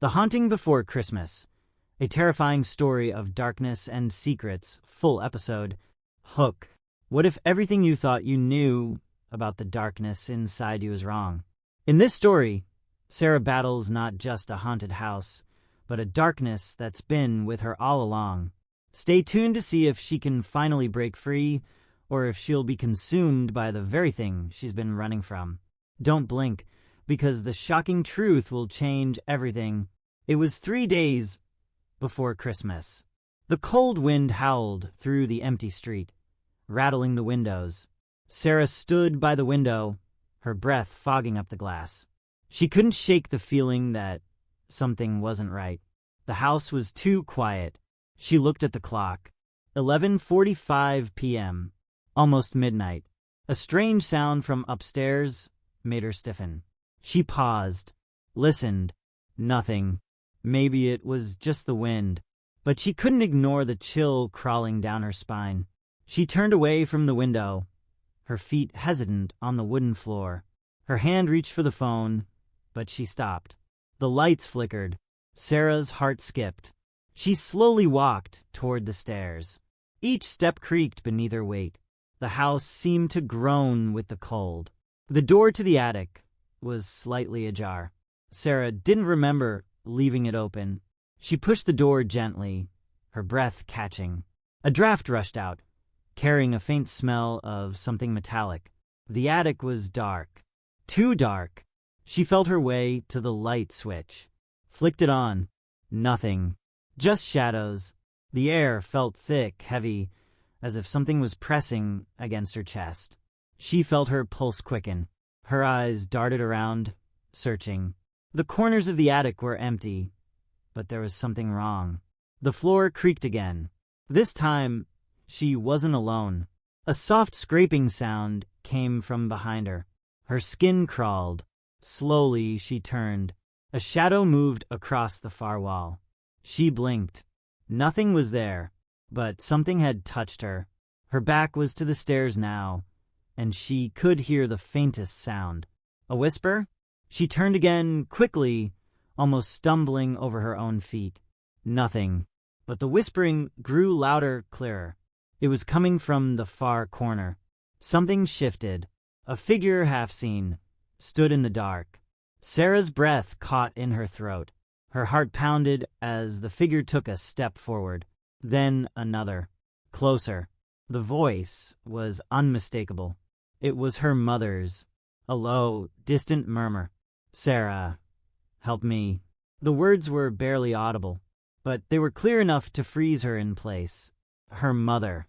The Haunting Before Christmas, a terrifying story of darkness and secrets, full episode. Hook. What if everything you thought you knew about the darkness inside you is wrong? In this story, Sarah battles not just a haunted house, but a darkness that's been with her all along. Stay tuned to see if she can finally break free, or if she'll be consumed by the very thing she's been running from. Don't blink, because the shocking truth will change everything. It was 3 days before Christmas. The cold wind howled through the empty street, rattling the windows. Sarah stood by the window, her breath fogging up the glass. She couldn't shake the feeling that something wasn't right. The house was too quiet. She looked at the clock. 11:45 p.m., almost midnight. A strange sound from upstairs made her stiffen. She paused, listened. Nothing. Maybe it was just the wind, but she couldn't ignore the chill crawling down her spine. She turned away from the window, her feet hesitant on the wooden floor. Her hand reached for the phone, but she stopped. The lights flickered. Sarah's heart skipped. She slowly walked toward the stairs. Each step creaked beneath her weight. The house seemed to groan with the cold. The door to the attic was slightly ajar. Sarah didn't remember leaving it open. She pushed the door gently, her breath catching. A draft rushed out, carrying a faint smell of something metallic. The attic was dark. Too dark. She felt her way to the light switch. Flicked it on. Nothing. Just shadows. The air felt thick, heavy, as if something was pressing against her chest. She felt her pulse quicken. Her eyes darted around, searching. The corners of the attic were empty, but there was something wrong. The floor creaked again. This time, she wasn't alone. A soft scraping sound came from behind her. Her skin crawled. Slowly, she turned. A shadow moved across the far wall. She blinked. Nothing was there, but something had touched her. Her back was to the stairs now, and she could hear the faintest sound. A whisper? She turned again quickly, almost stumbling over her own feet. Nothing, but the whispering grew louder, clearer. It was coming from the far corner. Something shifted. A figure, half seen, stood in the dark. Sarah's breath caught in her throat. Her heart pounded as the figure took a step forward. Then another. Closer. The voice was unmistakable. It was her mother's. A low, distant murmur. "Sarah, help me." The words were barely audible, but they were clear enough to freeze her in place. Her mother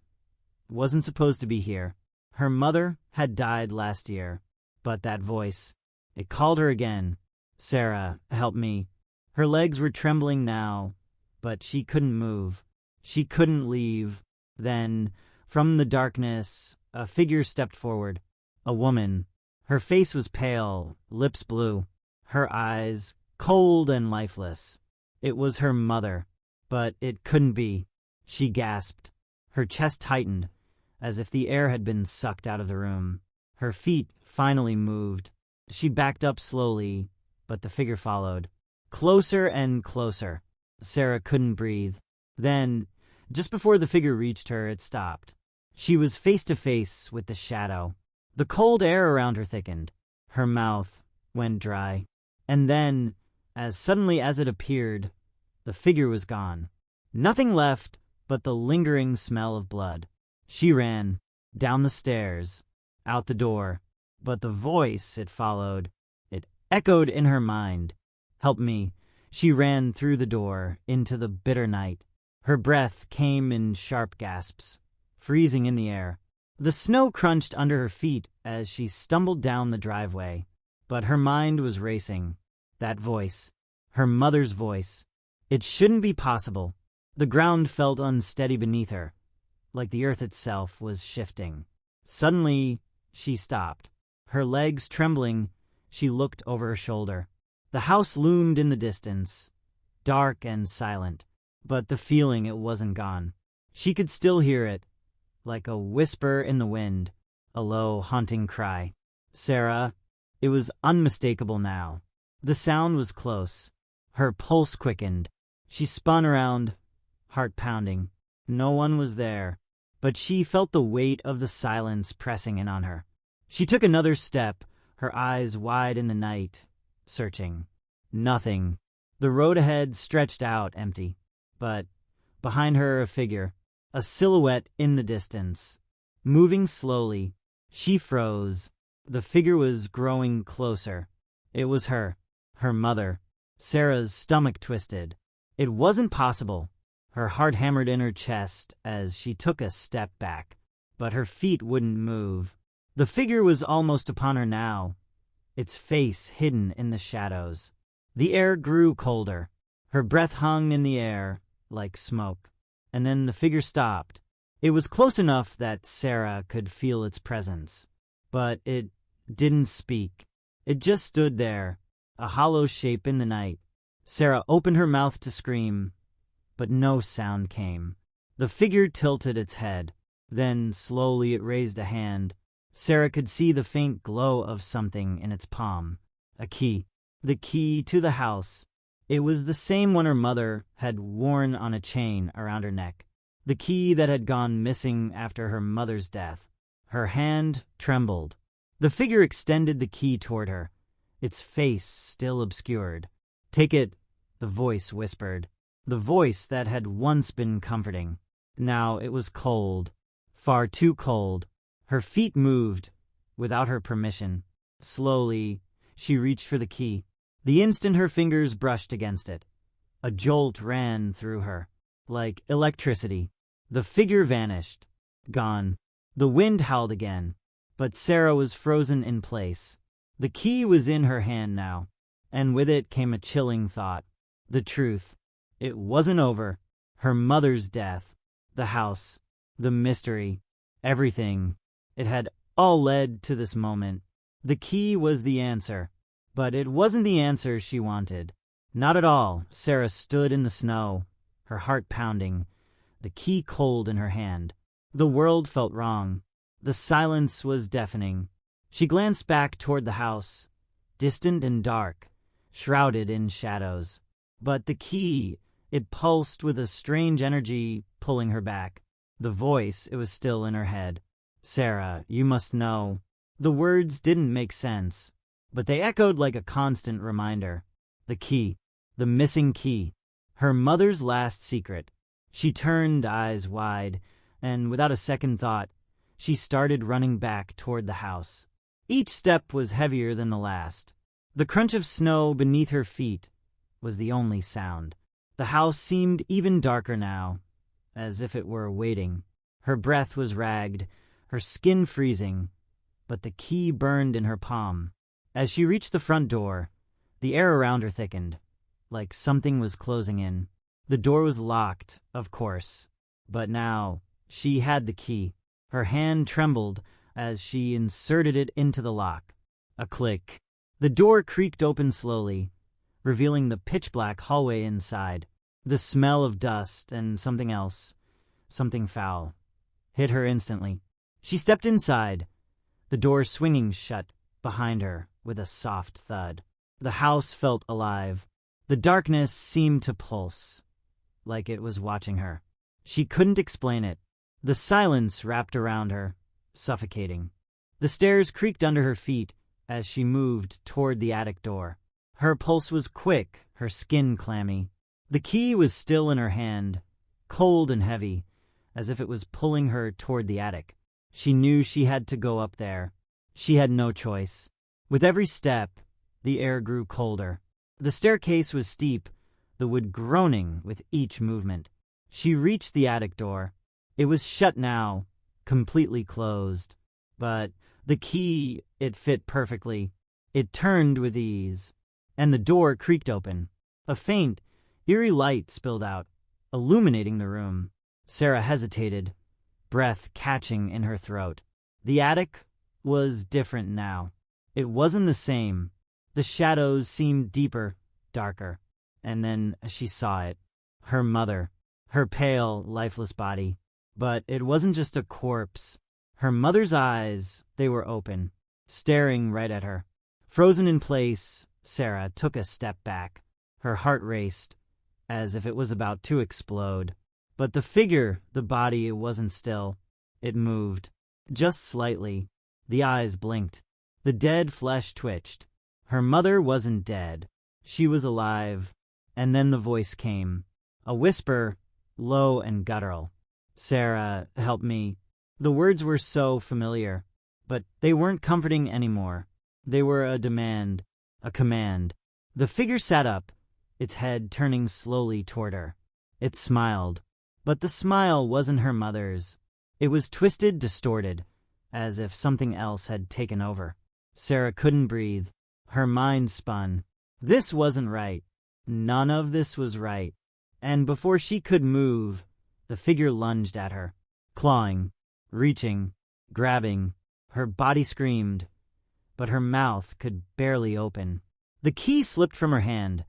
wasn't supposed to be here. Her mother had died last year, but that voice, it called her again. "Sarah, help me." Her legs were trembling now, but she couldn't move. She couldn't leave. Then, from the darkness, a figure stepped forward. A woman. Her face was pale, lips blue. Her eyes cold and lifeless. It was her mother, but it couldn't be. She gasped. Her chest tightened, as if the air had been sucked out of the room. Her feet finally moved. She backed up slowly, but the figure followed. Closer and closer. Sarah couldn't breathe. Then, just before the figure reached her, it stopped. She was face to face with the shadow. The cold air around her thickened. Her mouth went dry. And then, as suddenly as it appeared, the figure was gone. Nothing left but the lingering smell of blood. She ran, down the stairs, out the door, but the voice it followed, it echoed in her mind. "Help me." She ran through the door, into the bitter night. Her breath came in sharp gasps, freezing in the air. The snow crunched under her feet as she stumbled down the driveway, but her mind was racing. That voice, her mother's voice. It shouldn't be possible. The ground felt unsteady beneath her, like the earth itself was shifting. Suddenly, she stopped. Her legs trembling, she looked over her shoulder. The house loomed in the distance, dark and silent, but the feeling it wasn't gone. She could still hear it, like a whisper in the wind, a low, haunting cry. "Sarah." It was unmistakable now. The sound was close, Her pulse quickened. She spun around, heart pounding. No one was there, but she felt the weight of the silence pressing in on her. She took another step, her eyes wide in the night, searching. Nothing. The road ahead stretched out empty, but behind her a figure, a silhouette in the distance. Moving slowly, she froze. The figure was growing closer. It was her mother. Sarah's stomach twisted. It wasn't possible. Her heart hammered in her chest as she took a step back, but her feet wouldn't move. The figure was almost upon her now, its face hidden in the shadows. The air grew colder. Her breath hung in the air like smoke. And then the figure stopped. It was close enough that Sarah could feel its presence, but it didn't speak. It just stood there, a hollow shape in the night. Sarah opened her mouth to scream, but no sound came. The figure tilted its head. Then slowly it raised a hand. Sarah could see the faint glow of something in its palm. A key. The key to the house. It was the same one her mother had worn on a chain around her neck. The key that had gone missing after her mother's death. Her hand trembled. The figure extended the key toward her, its face still obscured. "Take it," the voice whispered. The voice that had once been comforting. Now it was cold, far too cold. Her feet moved, without her permission. Slowly, she reached for the key. The instant her fingers brushed against it, a jolt ran through her, like electricity. The figure vanished, gone. The wind howled again, but Sarah was frozen in place. The key was in her hand now, and with it came a chilling thought. The truth. It wasn't over. Her mother's death, the house, the mystery, everything. It had all led to this moment. The key was the answer, but it wasn't the answer she wanted. Not at all. Sarah stood in the snow, her heart pounding, the key cold in her hand. The world felt wrong. The silence was deafening. She glanced back toward the house, distant and dark, shrouded in shadows. But the key, it pulsed with a strange energy pulling her back. The voice, it was still in her head. "Sarah, you must know." The words didn't make sense, but they echoed like a constant reminder. The key, the missing key, her mother's last secret. She turned, eyes wide, and without a second thought, she started running back toward the house. Each step was heavier than the last. The crunch of snow beneath her feet was the only sound. The house seemed even darker now, as if it were waiting. Her breath was ragged, her skin freezing, but the key burned in her palm. As she reached the front door, the air around her thickened, like something was closing in. The door was locked, of course, but now she had the key. Her hand trembled as she inserted it into the lock. A click. The door creaked open slowly, revealing the pitch-black hallway inside. The smell of dust and something else, something foul, hit her instantly. She stepped inside, the door swinging shut behind her with a soft thud. The house felt alive. The darkness seemed to pulse, like it was watching her. She couldn't explain it. The silence wrapped around her, suffocating. The stairs creaked under her feet as she moved toward the attic door. Her pulse was quick, her skin clammy. The key was still in her hand, cold and heavy, as if it was pulling her toward the attic. She knew she had to go up there. She had no choice. With every step, the air grew colder. The staircase was steep, the wood groaning with each movement. She reached the attic door. It was shut now, completely closed. But the key, it fit perfectly. It turned with ease, and the door creaked open. A faint, eerie light spilled out, illuminating the room. Sarah hesitated, breath catching in her throat. The attic was different now. It wasn't the same. The shadows seemed deeper, darker. And then she saw it. Her mother. Her pale, lifeless body. But it wasn't just a corpse. Her mother's eyes, they were open, staring right at her. Frozen in place, Sarah took a step back. Her heart raced, as if it was about to explode. But the figure, the body, it wasn't still. It moved. Just slightly. The eyes blinked. The dead flesh twitched. Her mother wasn't dead. She was alive. And then the voice came. A whisper, low and guttural. "Sarah, help me." The words were so familiar, but they weren't comforting anymore. They were a demand, a command. The figure sat up, its head turning slowly toward her. It smiled, but the smile wasn't her mother's. It was twisted, distorted, as if something else had taken over. Sarah couldn't breathe. Her mind spun. This wasn't right. None of this was right. And before she could move, the figure lunged at her, clawing, reaching, grabbing. Her body screamed, but her mouth could barely open. The key slipped from her hand,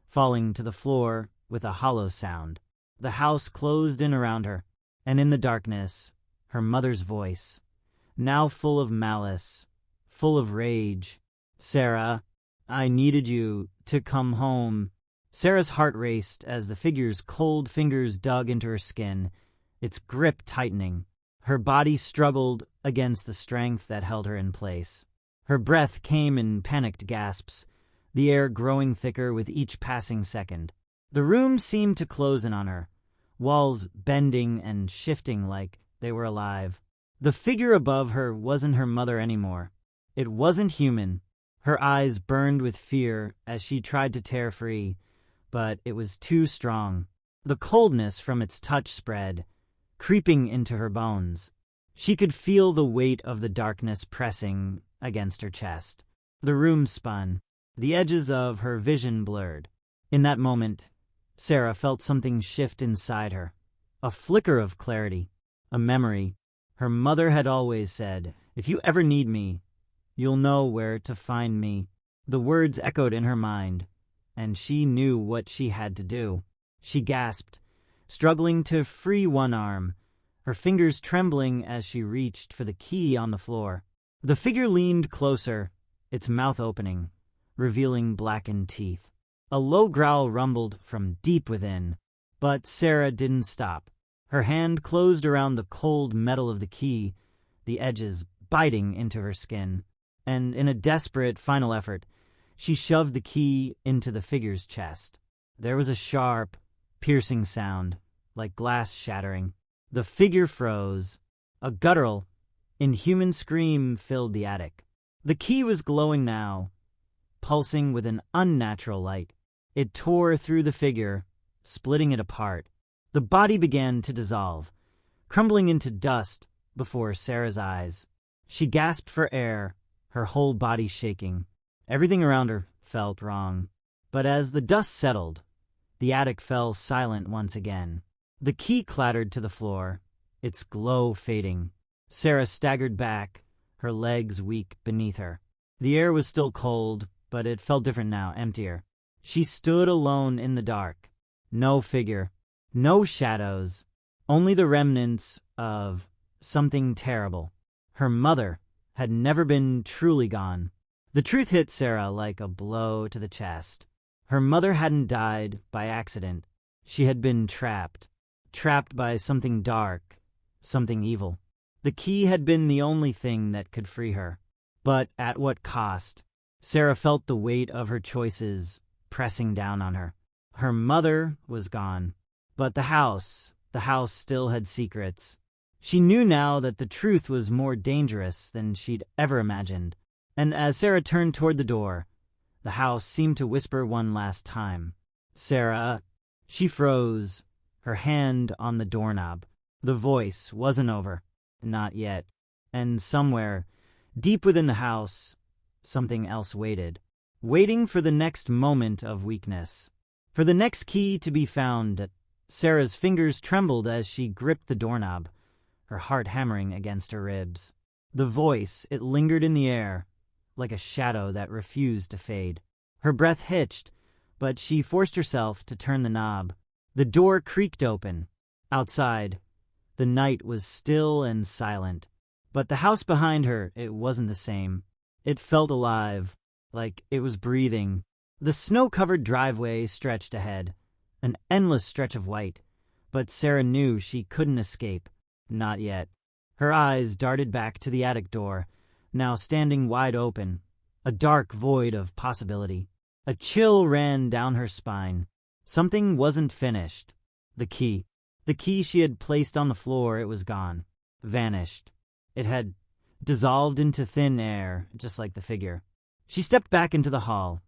falling to the floor with a hollow sound. The house closed in around her, and in the darkness, her mother's voice, now full of malice, full of rage. "Sarah, I needed you to come home." Sarah's heart raced as the figure's cold fingers dug into her skin, its grip tightening. Her body struggled against the strength that held her in place. Her breath came in panicked gasps, the air growing thicker with each passing second. The room seemed to close in on her, walls bending and shifting like they were alive. The figure above her wasn't her mother anymore. It wasn't human. Her eyes burned with fear as she tried to tear free, but it was too strong. The coldness from its touch spread, creeping into her bones. She could feel the weight of the darkness pressing against her chest. The room spun. The edges of her vision blurred. In that moment, Sarah felt something shift inside her. A flicker of clarity. A memory. Her mother had always said, "If you ever need me, you'll know where to find me." The words echoed in her mind, and she knew what she had to do. She gasped, struggling to free one arm, her fingers trembling as she reached for the key on the floor. The figure leaned closer, its mouth opening, revealing blackened teeth. A low growl rumbled from deep within, but Sarah didn't stop. Her hand closed around the cold metal of the key, the edges biting into her skin, and in a desperate final effort, she shoved the key into the figure's chest. There was a sharp, piercing sound, like glass shattering. The figure froze. A guttural, inhuman scream filled the attic. The key was glowing now, pulsing with an unnatural light. It tore through the figure, splitting it apart. The body began to dissolve, crumbling into dust before Sarah's eyes. She gasped for air, her whole body shaking. Everything around her felt wrong. But as the dust settled, the attic fell silent once again. The key clattered to the floor, its glow fading. Sarah staggered back, her legs weak beneath her. The air was still cold, but it felt different now, emptier. She stood alone in the dark. No figure, no shadows, only the remnants of something terrible. Her mother had never been truly gone. The truth hit Sarah like a blow to the chest. Her mother hadn't died by accident. She had been trapped by something dark, something evil. The key had been the only thing that could free her. But at what cost? Sarah felt the weight of her choices pressing down on her. Her mother was gone, but the house still had secrets. She knew now that the truth was more dangerous than she'd ever imagined. And as Sarah turned toward the door, the house seemed to whisper one last time. "Sarah." She froze, her hand on the doorknob. The voice wasn't over. Not yet. And somewhere, deep within the house, something else waited. Waiting for the next moment of weakness. For the next key to be found. Sarah's fingers trembled as she gripped the doorknob, her heart hammering against her ribs. The voice, it lingered in the air, like a shadow that refused to fade. Her breath hitched, but she forced herself to turn the knob. The door creaked open. Outside, the night was still and silent. But the house behind her, it wasn't the same. It felt alive, like it was breathing, The snow-covered driveway stretched ahead, an endless stretch of white, but Sarah knew she couldn't escape. Not yet. Her eyes darted back to the attic door, now standing wide open, a dark void of possibility. A chill ran down her spine. Something wasn't finished. The key. The key she had placed on the floor, it was gone. Vanished. It had dissolved into thin air, just like the figure. She stepped back into the hall,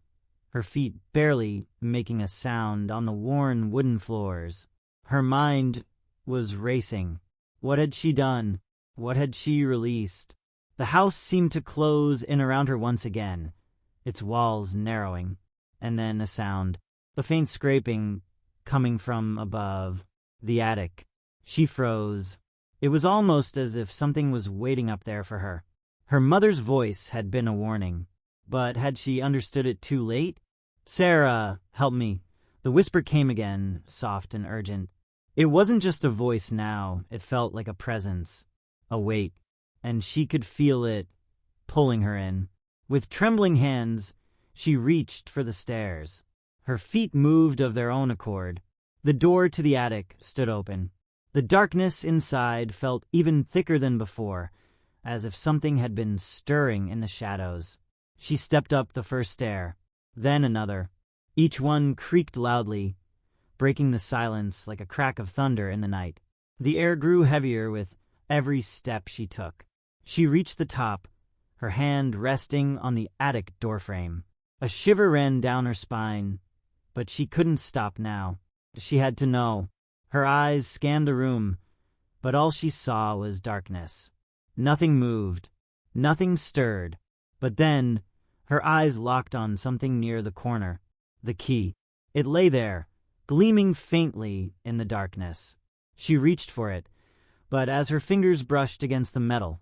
her feet barely making a sound on the worn wooden floors. Her mind was racing. What had she done? What had she released? The house seemed to close in around her once again, its walls narrowing. And then a sound, a faint scraping coming from above, the attic. She froze. It was almost as if something was waiting up there for her. Her mother's voice had been a warning, but had she understood it too late? "Sarah, help me." The whisper came again, soft and urgent. It wasn't just a voice now, it felt like a presence, a weight, and she could feel it pulling her in. With trembling hands, she reached for the stairs. Her feet moved of their own accord. The door to the attic stood open. The darkness inside felt even thicker than before, as if something had been stirring in the shadows. She stepped up the first stair, then another. Each one creaked loudly, breaking the silence like a crack of thunder in the night. The air grew heavier with every step she took. She reached the top, her hand resting on the attic doorframe. A shiver ran down her spine, but she couldn't stop now. She had to know. Her eyes scanned the room, but all she saw was darkness. Nothing moved, nothing stirred. But then, her eyes locked on something near the corner. The key. It lay there, gleaming faintly in the darkness. She reached for it, but as her fingers brushed against the metal,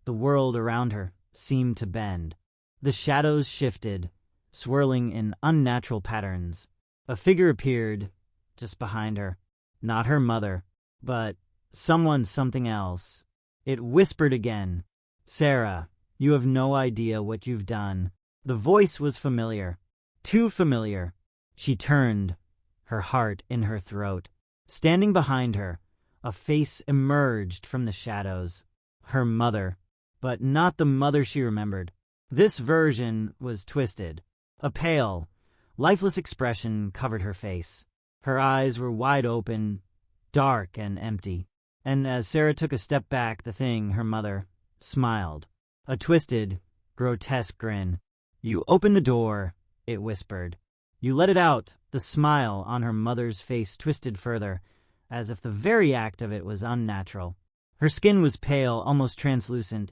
the world around her seemed to bend. The shadows shifted, swirling in unnatural patterns. A figure appeared just behind her. Not her mother, but something else. It whispered again, "Sarah, you have no idea what you've done." The voice was familiar, too familiar. She turned, her heart in her throat. Standing behind her, a face emerged from the shadows. Her mother, but not the mother she remembered. This version was twisted. A pale, lifeless expression covered her face. Her eyes were wide open, dark and empty. And as Sarah took a step back, the thing, her mother, smiled. A twisted, grotesque grin. "You opened the door," it whispered. "You let it out." The smile on her mother's face twisted further, as if the very act of it was unnatural. Her skin was pale, almost translucent,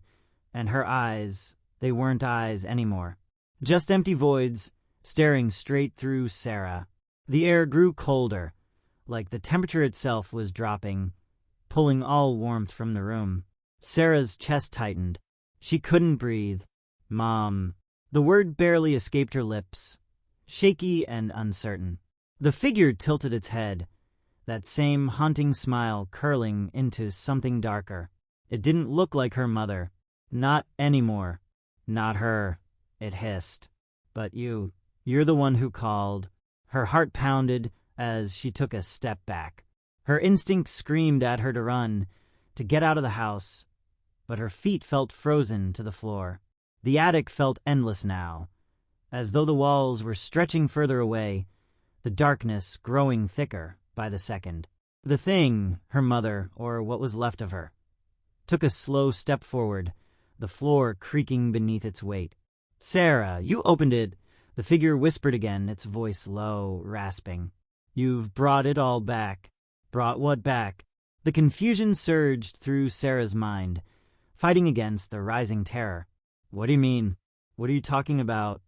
and her eyes, they weren't eyes anymore. Just empty voids, staring straight through Sarah. The air grew colder, like the temperature itself was dropping, pulling all warmth from the room. Sarah's chest tightened. She couldn't breathe. "Mom." The word barely escaped her lips, shaky and uncertain. The figure tilted its head, that same haunting smile curling into something darker. It didn't look like her mother. Not anymore. Not her, it hissed. "But you're the one who called." Her heart pounded as she took a step back. Her instinct screamed at her to run, to get out of the house, but her feet felt frozen to the floor. The attic felt endless now, as though the walls were stretching further away, the darkness growing thicker by the second. The thing, her mother, or what was left of her, took a slow step forward, the floor creaking beneath its weight. "Sarah, you opened it." The figure whispered again, its voice low, rasping. "You've brought it all back." Brought what back? The confusion surged through Sarah's mind, fighting against the rising terror. "What do you mean? What are you talking about?"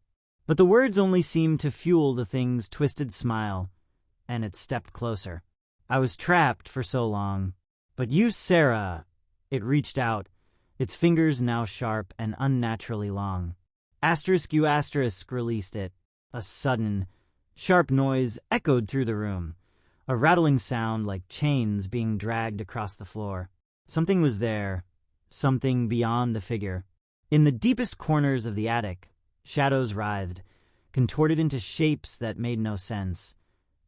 But the words only seemed to fuel the thing's twisted smile, and it stepped closer. "I was trapped for so long. But you, Sarah." It reached out, its fingers now sharp and unnaturally long. "You asterisk released it." A sudden, sharp noise echoed through the room, a rattling sound like chains being dragged across the floor. Something was there, something beyond the figure. In the deepest corners of the attic, shadows writhed, contorted into shapes that made no sense,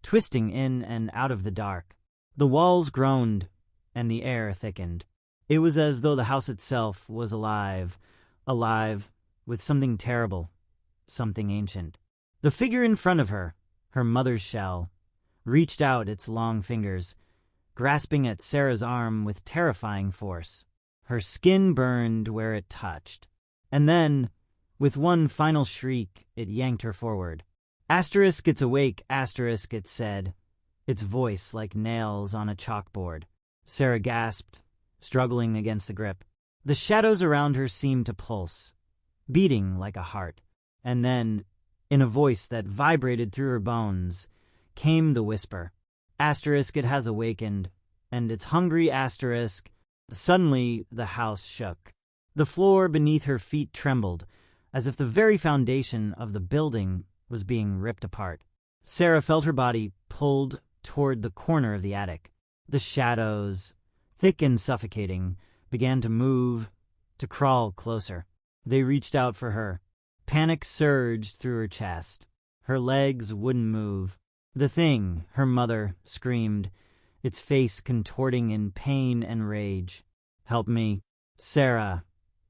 twisting in and out of the dark. The walls groaned, and the air thickened. It was as though the house itself was alive with something terrible, something ancient. The figure in front of her, her mother's shell, reached out its long fingers, grasping at Sarah's arm with terrifying force. Her skin burned where it touched. And then, with one final shriek, it yanked her forward. Asterisk, it's awake, asterisk, it said, its voice like nails on a chalkboard. Sarah gasped, struggling against the grip. The shadows around her seemed to pulse, beating like a heart. And then, in a voice that vibrated through her bones, came the whisper. Asterisk, it has awakened, and it's hungry, asterisk. Suddenly, the house shook. The floor beneath her feet trembled, as if the very foundation of the building was being ripped apart. Sarah felt her body pulled toward the corner of the attic. The shadows, thick and suffocating, began to move, to crawl closer. They reached out for her. Panic surged through her chest. Her legs wouldn't move. The thing, her mother, screamed, its face contorting in pain and rage. Help me, Sarah,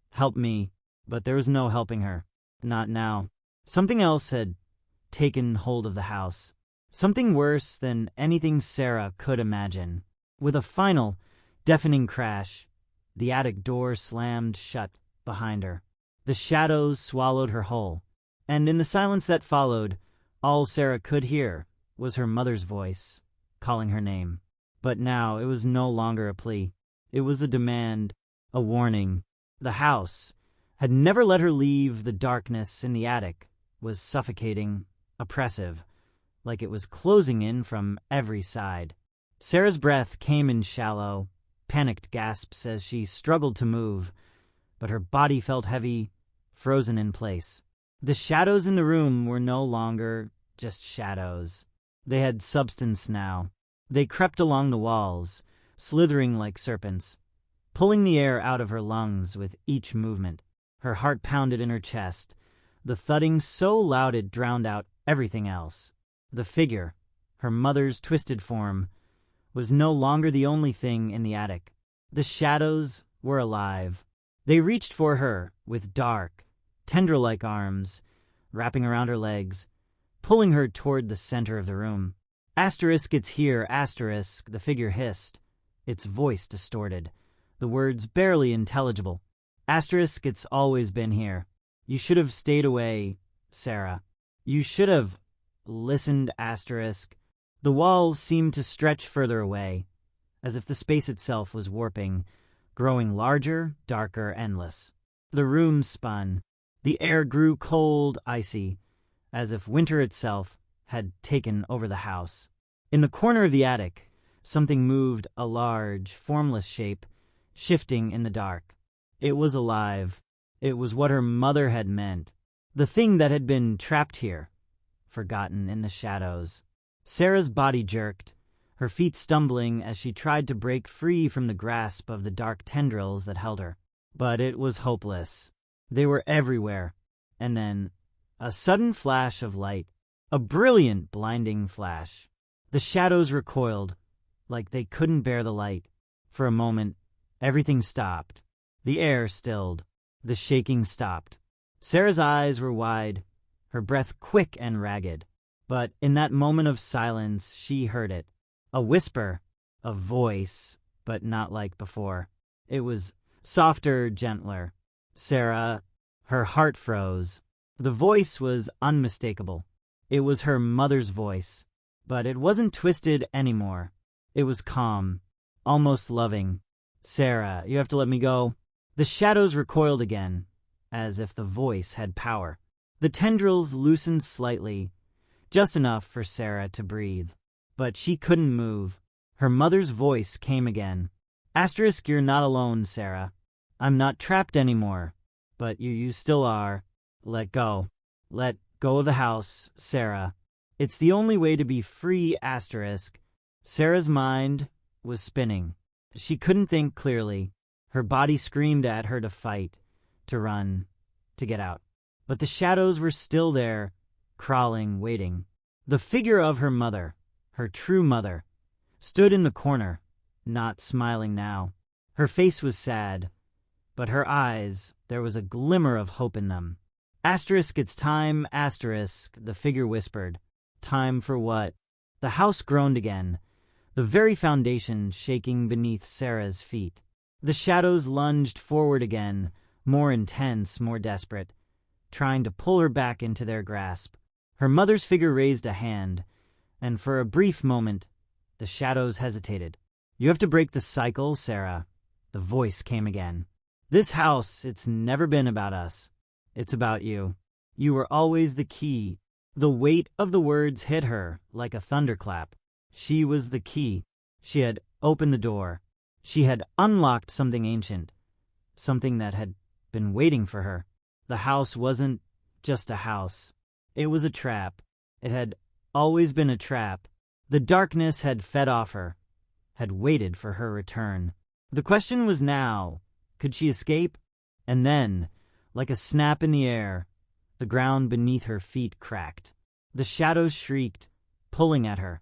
help me. But there was no helping her. Not now. Something else had taken hold of the house. Something worse than anything Sarah could imagine. With a final, deafening crash, the attic door slammed shut behind her. The shadows swallowed her whole, and in the silence that followed, all Sarah could hear was her mother's voice, calling her name. But now it was no longer a plea. It was a demand, a warning. The house had never let her leave. The darkness in the attic was suffocating, oppressive, like it was closing in from every side. Sarah's breath came in shallow, panicked gasps as she struggled to move, but her body felt heavy, frozen in place. The shadows in the room were no longer just shadows. They had substance now. They crept along the walls, slithering like serpents, pulling the air out of her lungs with each movement. Her heart pounded in her chest, the thudding so loud it drowned out everything else. The figure, her mother's twisted form, was no longer the only thing in the attic. The shadows were alive. They reached for her with dark, tendril-like arms, wrapping around her legs, pulling her toward the center of the room. Asterisk, it's here, asterisk, the figure hissed, its voice distorted, the words barely intelligible. Asterisk, it's always been here. You should have stayed away, Sarah. You should have listened, asterisk. The walls seemed to stretch further away, as if the space itself was warping, growing larger, darker, endless. The room spun. The air grew cold, icy, as if winter itself had taken over the house. In the corner of the attic, something moved, a large, formless shape, shifting in the dark. It was alive. It was what her mother had meant. The thing that had been trapped here, forgotten in the shadows. Sarah's body jerked, her feet stumbling as she tried to break free from the grasp of the dark tendrils that held her. But it was hopeless. They were everywhere. And then, a sudden flash of light. A brilliant, blinding flash. The shadows recoiled, like they couldn't bear the light. For a moment, everything stopped. The air stilled. The shaking stopped. Sarah's eyes were wide, her breath quick and ragged. But in that moment of silence, she heard it. A whisper, a voice, but not like before. It was softer, gentler. Sarah, her heart froze. The voice was unmistakable. It was her mother's voice, but it wasn't twisted anymore. It was calm, almost loving. Sarah, you have to let me go. The shadows recoiled again, as if the voice had power. The tendrils loosened slightly, just enough for Sarah to breathe. But she couldn't move. Her mother's voice came again. Asterisk, you're not alone, Sarah. I'm not trapped anymore. But you still are. Let go. Let go of the house, Sarah. It's the only way to be free, asterisk. Sarah's mind was spinning. She couldn't think clearly. Her body screamed at her to fight, to run, to get out. But the shadows were still there, crawling, waiting. The figure of her mother, her true mother, stood in the corner, not smiling now. Her face was sad, but her eyes, there was a glimmer of hope in them. Asterisk, it's time, asterisk, the figure whispered. Time for what? The house groaned again, the very foundation shaking beneath Sarah's feet. The shadows lunged forward again, more intense, more desperate, trying to pull her back into their grasp. Her mother's figure raised a hand, and for a brief moment, the shadows hesitated. You have to break the cycle, Sarah. The voice came again. This house, it's never been about us. It's about you. You were always the key. The weight of the words hit her like a thunderclap. She was the key. She had opened the door. She had unlocked something ancient, something that had been waiting for her. The house wasn't just a house. It was a trap. It had always been a trap. The darkness had fed off her, had waited for her return. The question was now, could she escape? And then, like a snap in the air, the ground beneath her feet cracked. The shadows shrieked, pulling at her,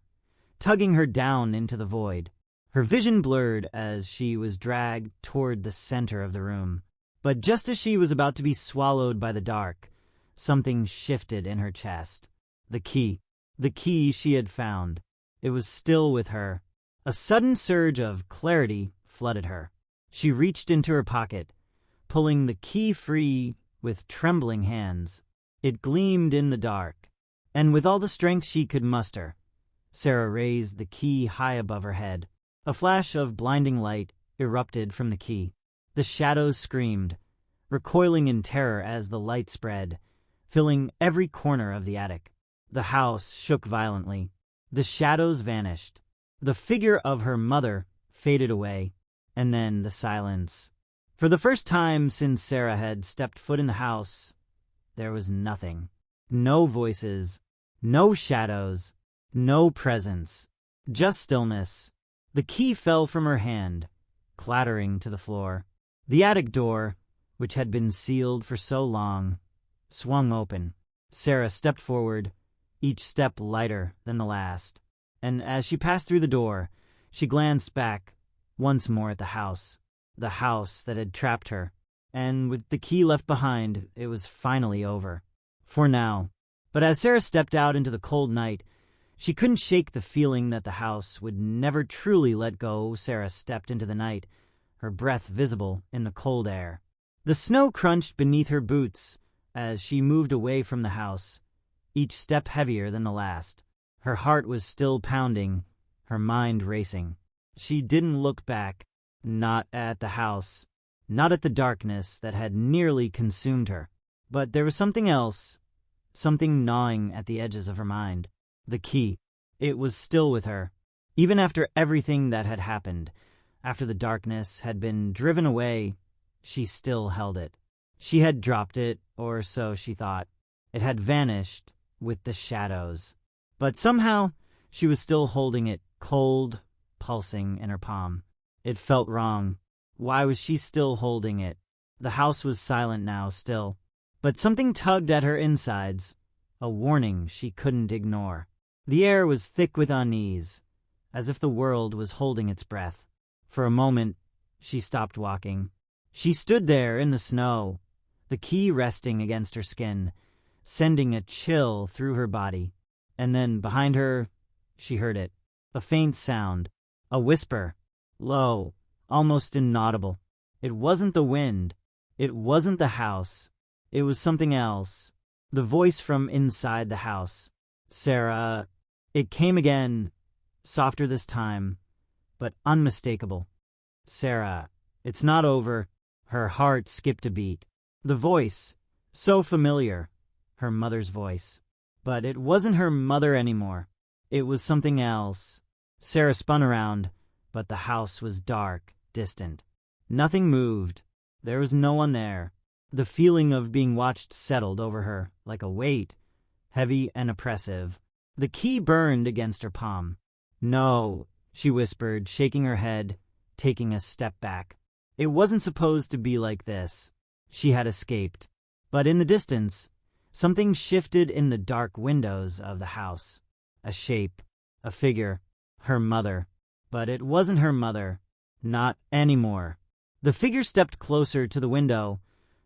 tugging her down into the void. Her vision blurred as she was dragged toward the center of the room. But just as she was about to be swallowed by the dark, something shifted in her chest. The key she had found. It was still with her. A sudden surge of clarity flooded her. She reached into her pocket, pulling the key free with trembling hands. It gleamed in the dark, and with all the strength she could muster, Sarah raised the key high above her head. A flash of blinding light erupted from the key. The shadows screamed, recoiling in terror as the light spread, filling every corner of the attic. The house shook violently. The shadows vanished. The figure of her mother faded away, and then the silence. For the first time since Sarah had stepped foot in the house, there was nothing. No voices, no shadows, no presence, just stillness. The key fell from her hand, clattering to the floor. The attic door, which had been sealed for so long, swung open. Sarah stepped forward, each step lighter than the last. And as she passed through the door, she glanced back once more at the house that had trapped her. And with the key left behind, it was finally over. For now. But as Sarah stepped out into the cold night, she couldn't shake the feeling that the house would never truly let go. Sarah stepped into the night, her breath visible in the cold air. The snow crunched beneath her boots as she moved away from the house, each step heavier than the last. Her heart was still pounding, her mind racing. She didn't look back, not at the house, not at the darkness that had nearly consumed her. But there was something else, something gnawing at the edges of her mind. The key. It was still with her. Even after everything that had happened, after the darkness had been driven away, she still held it. She had dropped it, or so she thought. It had vanished with the shadows. But somehow, she was still holding it, cold, pulsing in her palm. It felt wrong. Why was she still holding it? The house was silent now, still. But something tugged at her insides, a warning she couldn't ignore. The air was thick with unease, as if the world was holding its breath. For a moment, she stopped walking. She stood there in the snow, the key resting against her skin, sending a chill through her body. And then, behind her, she heard it. A faint sound, a whisper, low, almost inaudible. It wasn't the wind. It wasn't the house. It was something else. The voice from inside the house. Sarah. It came again, softer this time, but unmistakable. Sarah, it's not over. Her heart skipped a beat. The voice, so familiar, her mother's voice. But it wasn't her mother anymore. It was something else. Sarah spun around, but the house was dark, distant. Nothing moved. There was no one there. The feeling of being watched settled over her like a weight, heavy and oppressive. The key burned against her palm. No, she whispered, shaking her head, taking a step back. It wasn't supposed to be like this. She had escaped. But in the distance, Something shifted in the dark windows of the house. A shape, a figure, her mother. But it wasn't her mother. Not anymore. The figure stepped closer to the window,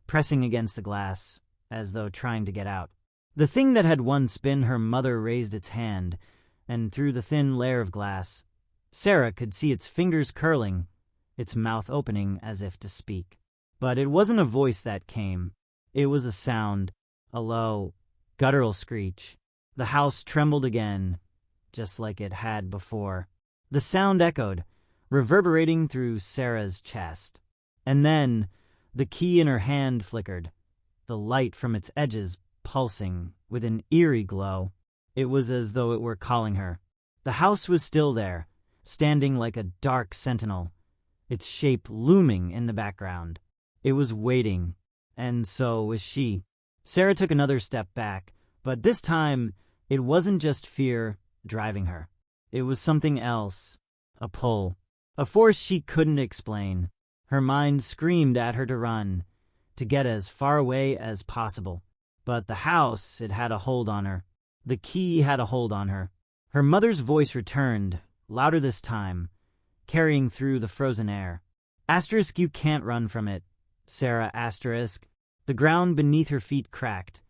pressing against the glass, as though trying to get out. The thing that had once been her mother raised its hand, and through the thin layer of glass, Sarah could see its fingers curling, its mouth opening as if to speak. But it wasn't a voice that came. It was a sound, a low, guttural screech. The house trembled again, just like it had before. The sound echoed, reverberating through Sarah's chest. And then, the key in her hand flickered, the light from its edges pulsing with an eerie glow. It was as though it were calling her. The house was still there, standing like a dark sentinel, its shape looming in the background. It was waiting, and so was she. Sarah took another step back, but this time it wasn't just fear driving her. It was something else, a pull, a force she couldn't explain. Her mind screamed at her to run, to get as far away as possible. But the house, it had a hold on her. The key had a hold on her. Her mother's voice returned, louder this time, carrying through the frozen air. Asterisk, you can't run from it, Sarah asterisk. The ground beneath her feet cracked,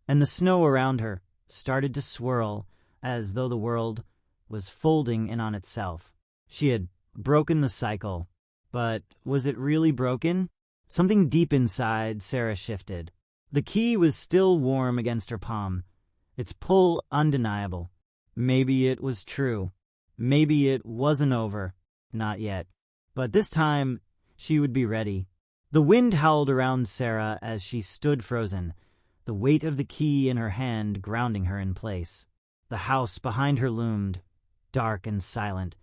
and the snow around her started to swirl as though the world was folding in on itself. She had broken the cycle, but was it really broken? Something deep inside Sarah shifted. The key was still warm against her palm, its pull undeniable. Maybe it was true. Maybe it wasn't over. Not yet. But this time, she would be ready. The wind howled around Sarah as she stood frozen, the weight of the key in her hand grounding her in place. The house behind her loomed, dark and silent,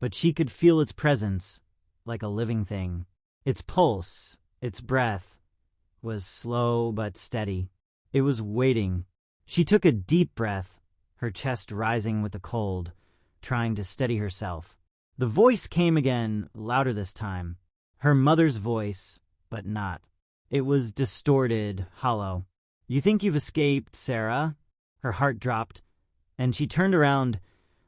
but she could feel its presence like a living thing. Its pulse, its breath, was slow but steady. It was waiting. She took a deep breath, her chest rising with the cold, trying to steady herself. The voice came again, louder this time. Her mother's voice, but not. It was distorted, hollow. You think you've escaped, Sarah? Her heart dropped, and she turned around,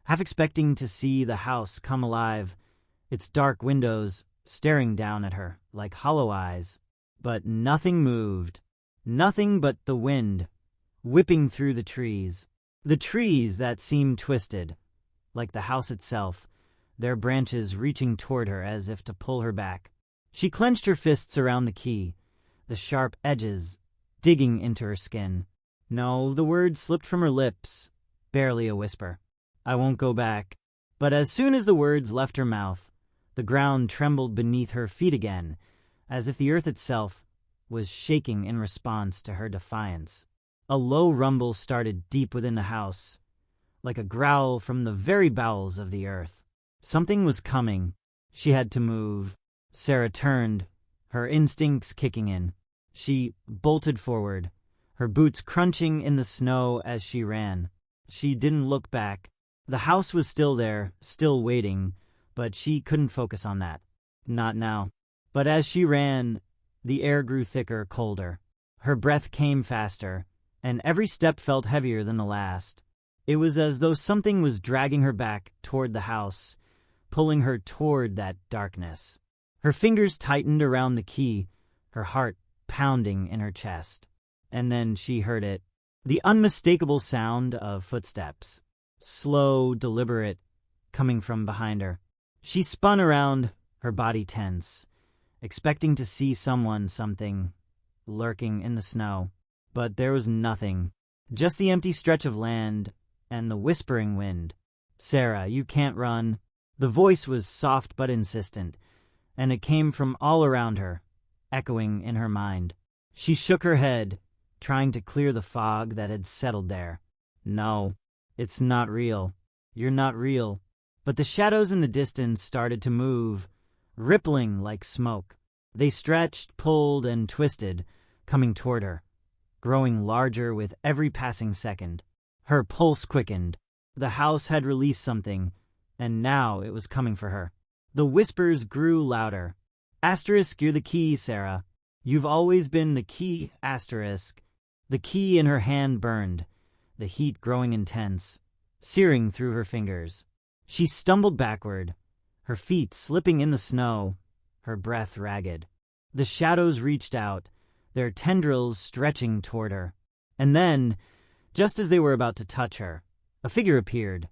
half expecting to see the house come alive, its dark windows staring down at her like hollow eyes. But nothing moved. Nothing but the wind, whipping through the trees that seemed twisted, like the house itself, their branches reaching toward her as if to pull her back. She clenched her fists around the key, the sharp edges digging into her skin. No, the words slipped from her lips, barely a whisper. I won't go back. But as soon as the words left her mouth, the ground trembled beneath her feet again, as if the earth itself was shaking in response to her defiance. A low rumble started deep within the house, like a growl from the very bowels of the earth. Something was coming. She had to move. Sarah turned, her instincts kicking in. She bolted forward, her boots crunching in the snow as she ran. She didn't look back. The house was still there, still waiting, but she couldn't focus on that. Not now. But as she ran, the air grew thicker, colder. Her breath came faster, and every step felt heavier than the last. It was as though something was dragging her back toward the house, pulling her toward that darkness. Her fingers tightened around the key, her heart pounding in her chest. And then she heard it, the unmistakable sound of footsteps, slow, deliberate, coming from behind her. She spun around, her body tense, expecting to see something, lurking in the snow. But there was nothing, just the empty stretch of land and the whispering wind. Sarah, you can't run. The voice was soft but insistent, and it came from all around her, echoing in her mind. She shook her head, trying to clear the fog that had settled there. No, it's not real. You're not real. But the shadows in the distance started to move, rippling like smoke. They stretched, pulled, and twisted, coming toward her, growing larger with every passing second. Her pulse quickened. The house had released something, and now it was coming for her. The whispers grew louder. Asterisk, you're the key, Sarah. You've always been the key, asterisk. The key in her hand burned, the heat growing intense, searing through her fingers. She stumbled backward, her feet slipping in the snow, her breath ragged. The shadows reached out, their tendrils stretching toward her. And then, just as they were about to touch her, a figure appeared,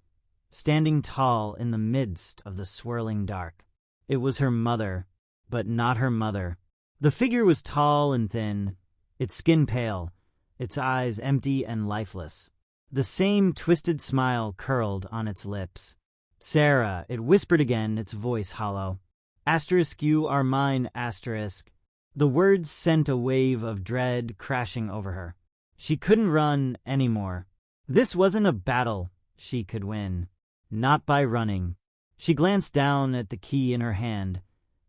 standing tall in the midst of the swirling dark. It was her mother, but not her mother. The figure was tall and thin, its skin pale, its eyes empty and lifeless. The same twisted smile curled on its lips. "Sarah," it whispered again, its voice hollow. "You are mine, asterisk." The words sent a wave of dread crashing over her. She couldn't run anymore. This wasn't a battle she could win. Not by running. She glanced down at the key in her hand,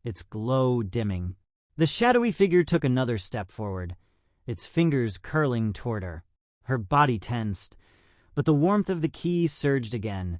its glow dimming. The shadowy figure took another step forward, its fingers curling toward her. Her body tensed, but the warmth of the key surged again,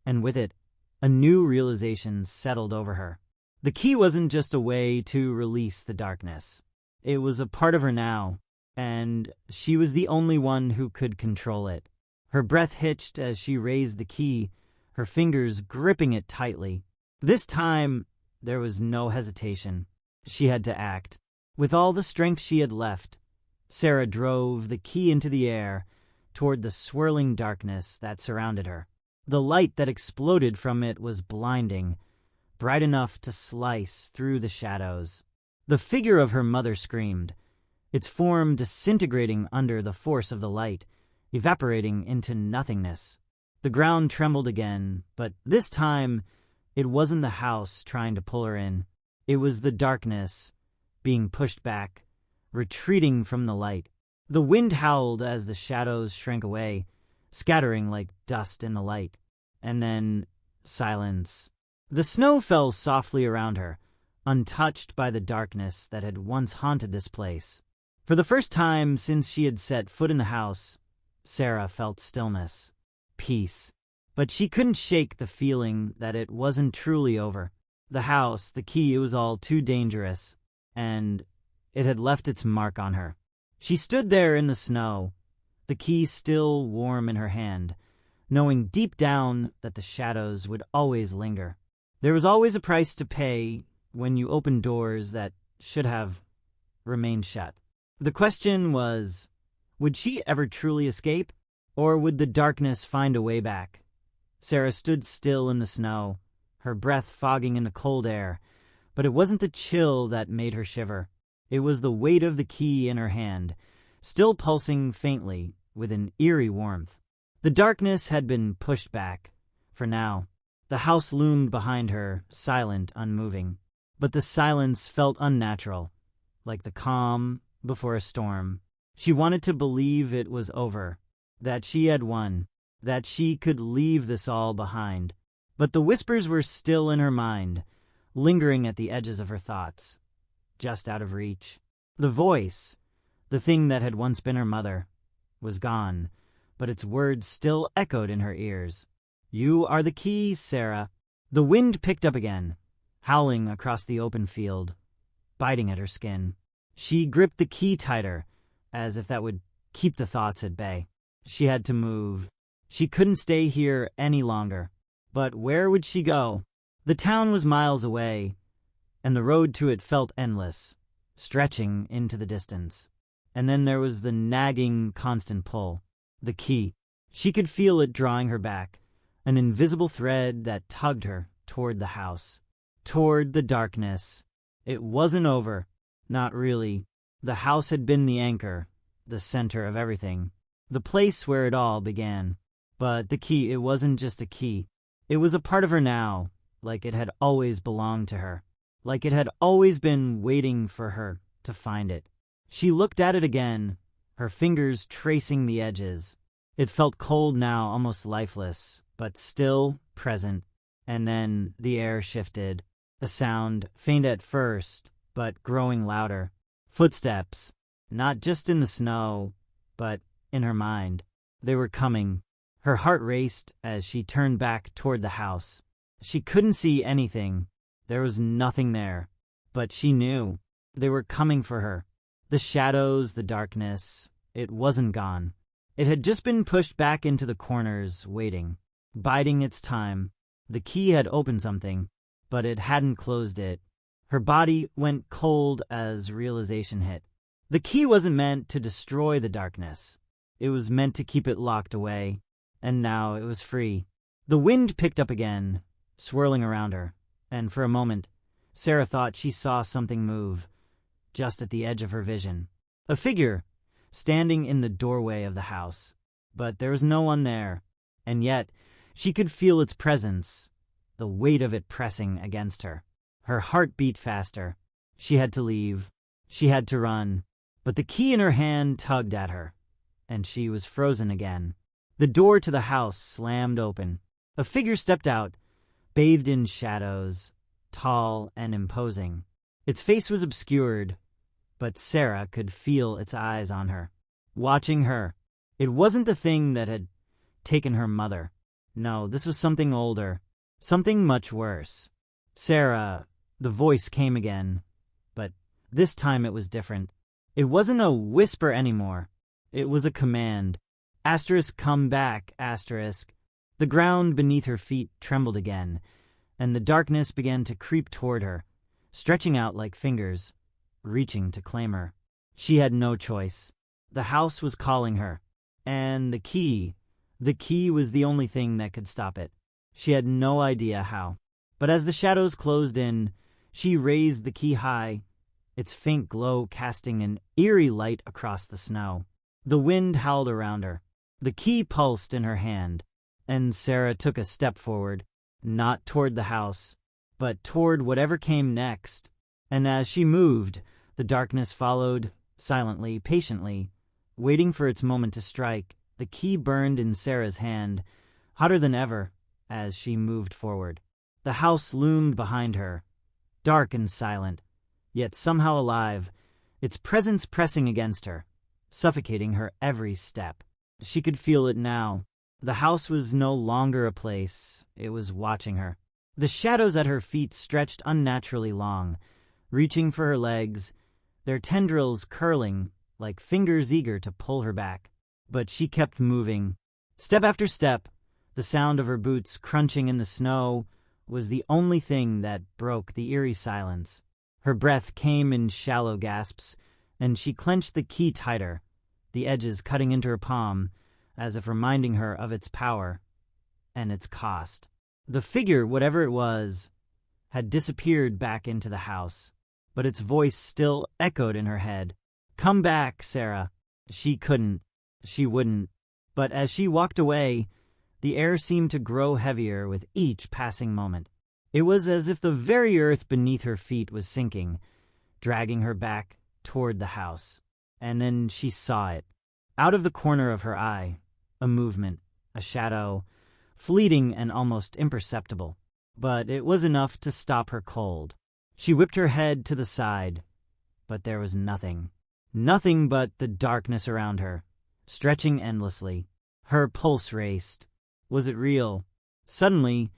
and with it, a new realization settled over her. The key wasn't just a way to release the darkness. It was a part of her now, and she was the only one who could control it. Her breath hitched as she raised the key, her fingers gripping it tightly. This time, there was no hesitation. She had to act. With all the strength she had left, Sarah drove the key into the air toward the swirling darkness that surrounded her. The light that exploded from it was blinding, bright enough to slice through the shadows. The figure of her mother screamed, its form disintegrating under the force of the light, evaporating into nothingness. The ground trembled again, but this time it wasn't the house trying to pull her in. It was the darkness being pushed back, retreating from the light. The wind howled as the shadows shrank away, scattering like dust in the light. And then silence. The snow fell softly around her, untouched by the darkness that had once haunted this place. For the first time since she had set foot in the house, Sarah felt stillness, peace. But she couldn't shake the feeling that it wasn't truly over. The house, the key, it was all too dangerous, and it had left its mark on her. She stood there in the snow, the key still warm in her hand, knowing deep down that the shadows would always linger. There was always a price to pay when you opened doors that should have remained shut. The question was, would she ever truly escape, or would the darkness find a way back? Sarah stood still in the snow, her breath fogging in the cold air, but it wasn't the chill that made her shiver. It was the weight of the key in her hand, still pulsing faintly with an eerie warmth. The darkness had been pushed back, for now. The house loomed behind her, silent, unmoving. But the silence felt unnatural, like the calm before a storm. She wanted to believe it was over, that she had won, that she could leave this all behind. But the whispers were still in her mind, lingering at the edges of her thoughts, just out of reach. The voice, the thing that had once been her mother, was gone, but its words still echoed in her ears. "You are the key, Sarah." The wind picked up again, howling across the open field, biting at her skin. She gripped the key tighter, as if that would keep the thoughts at bay. She had to move. She couldn't stay here any longer. But where would she go? The town was miles away, and the road to it felt endless, stretching into the distance. And then there was the nagging, constant pull. The key. She could feel it drawing her back, an invisible thread that tugged her toward the house, toward the darkness. It wasn't over. Not really. The house had been the anchor, the center of everything, the place where it all began. But the key, it wasn't just a key. It was a part of her now, like it had always belonged to her, like it had always been waiting for her to find it. She looked at it again, her fingers tracing the edges. It felt cold now, almost lifeless, but still present. And then the air shifted. A sound, faint at first, but growing louder. Footsteps, not just in the snow, but in her mind. They were coming. Her heart raced as she turned back toward the house. She couldn't see anything. There was nothing there. But she knew. They were coming for her. The shadows, the darkness. it wasn't gone. It had just been pushed back into the corners, waiting, biding its time. The key had opened something, but it hadn't closed it. Her body went cold as realization hit. The key wasn't meant to destroy the darkness. It was meant to keep it locked away, and now it was free. The wind picked up again, swirling around her, and for a moment, Sarah thought she saw something move, just at the edge of her vision. A figure, standing in the doorway of the house. But there was no one there, and yet she could feel its presence, the weight of it pressing against her. Her heart beat faster. She had to leave. She had to run. But the key in her hand tugged at her, and she was frozen again. The door to the house slammed open. A figure stepped out, bathed in shadows, tall and imposing. Its face was obscured, but Sarah could feel its eyes on her, watching her. It wasn't the thing that had taken her mother. No, this was something older, something much worse. Sarah, the voice came again, but this time it was different. It wasn't a whisper anymore. It was a command. Asterisk, come back, asterisk. The ground beneath her feet trembled again, and the darkness began to creep toward her, stretching out like fingers, reaching to claim her. She had no choice. The house was calling her, and the key was the only thing that could stop it. She had no idea how. But as the shadows closed in, she raised the key high, its faint glow casting an eerie light across the snow. The wind howled around her. The key pulsed in her hand, and Sarah took a step forward, not toward the house, but toward whatever came next. And as she moved, the darkness followed, silently, patiently, waiting for its moment to strike. The key burned in Sarah's hand, hotter than ever, as she moved forward. The house loomed behind her, dark and silent, yet somehow alive, its presence pressing against her, suffocating her every step. She could feel it now. The house was no longer a place. It was watching her. The shadows at her feet stretched unnaturally long, reaching for her legs, their tendrils curling like fingers eager to pull her back. But she kept moving. Step after step, the sound of her boots crunching in the snow was the only thing that broke the eerie silence. Her breath came in shallow gasps, and she clenched the key tighter, the edges cutting into her palm, as if reminding her of its power and its cost. The figure, whatever it was, had disappeared back into the house, but its voice still echoed in her head. "Come back, Sarah." She couldn't. She wouldn't. But as she walked away, the air seemed to grow heavier with each passing moment. It was as if the very earth beneath her feet was sinking, dragging her back toward the house. And then she saw it. Out of the corner of her eye, a movement, a shadow, fleeting and almost imperceptible. But it was enough to stop her cold. She whipped her head to the side, but there was nothing. Nothing but the darkness around her, stretching endlessly. Her pulse raced. Was it real? Suddenly,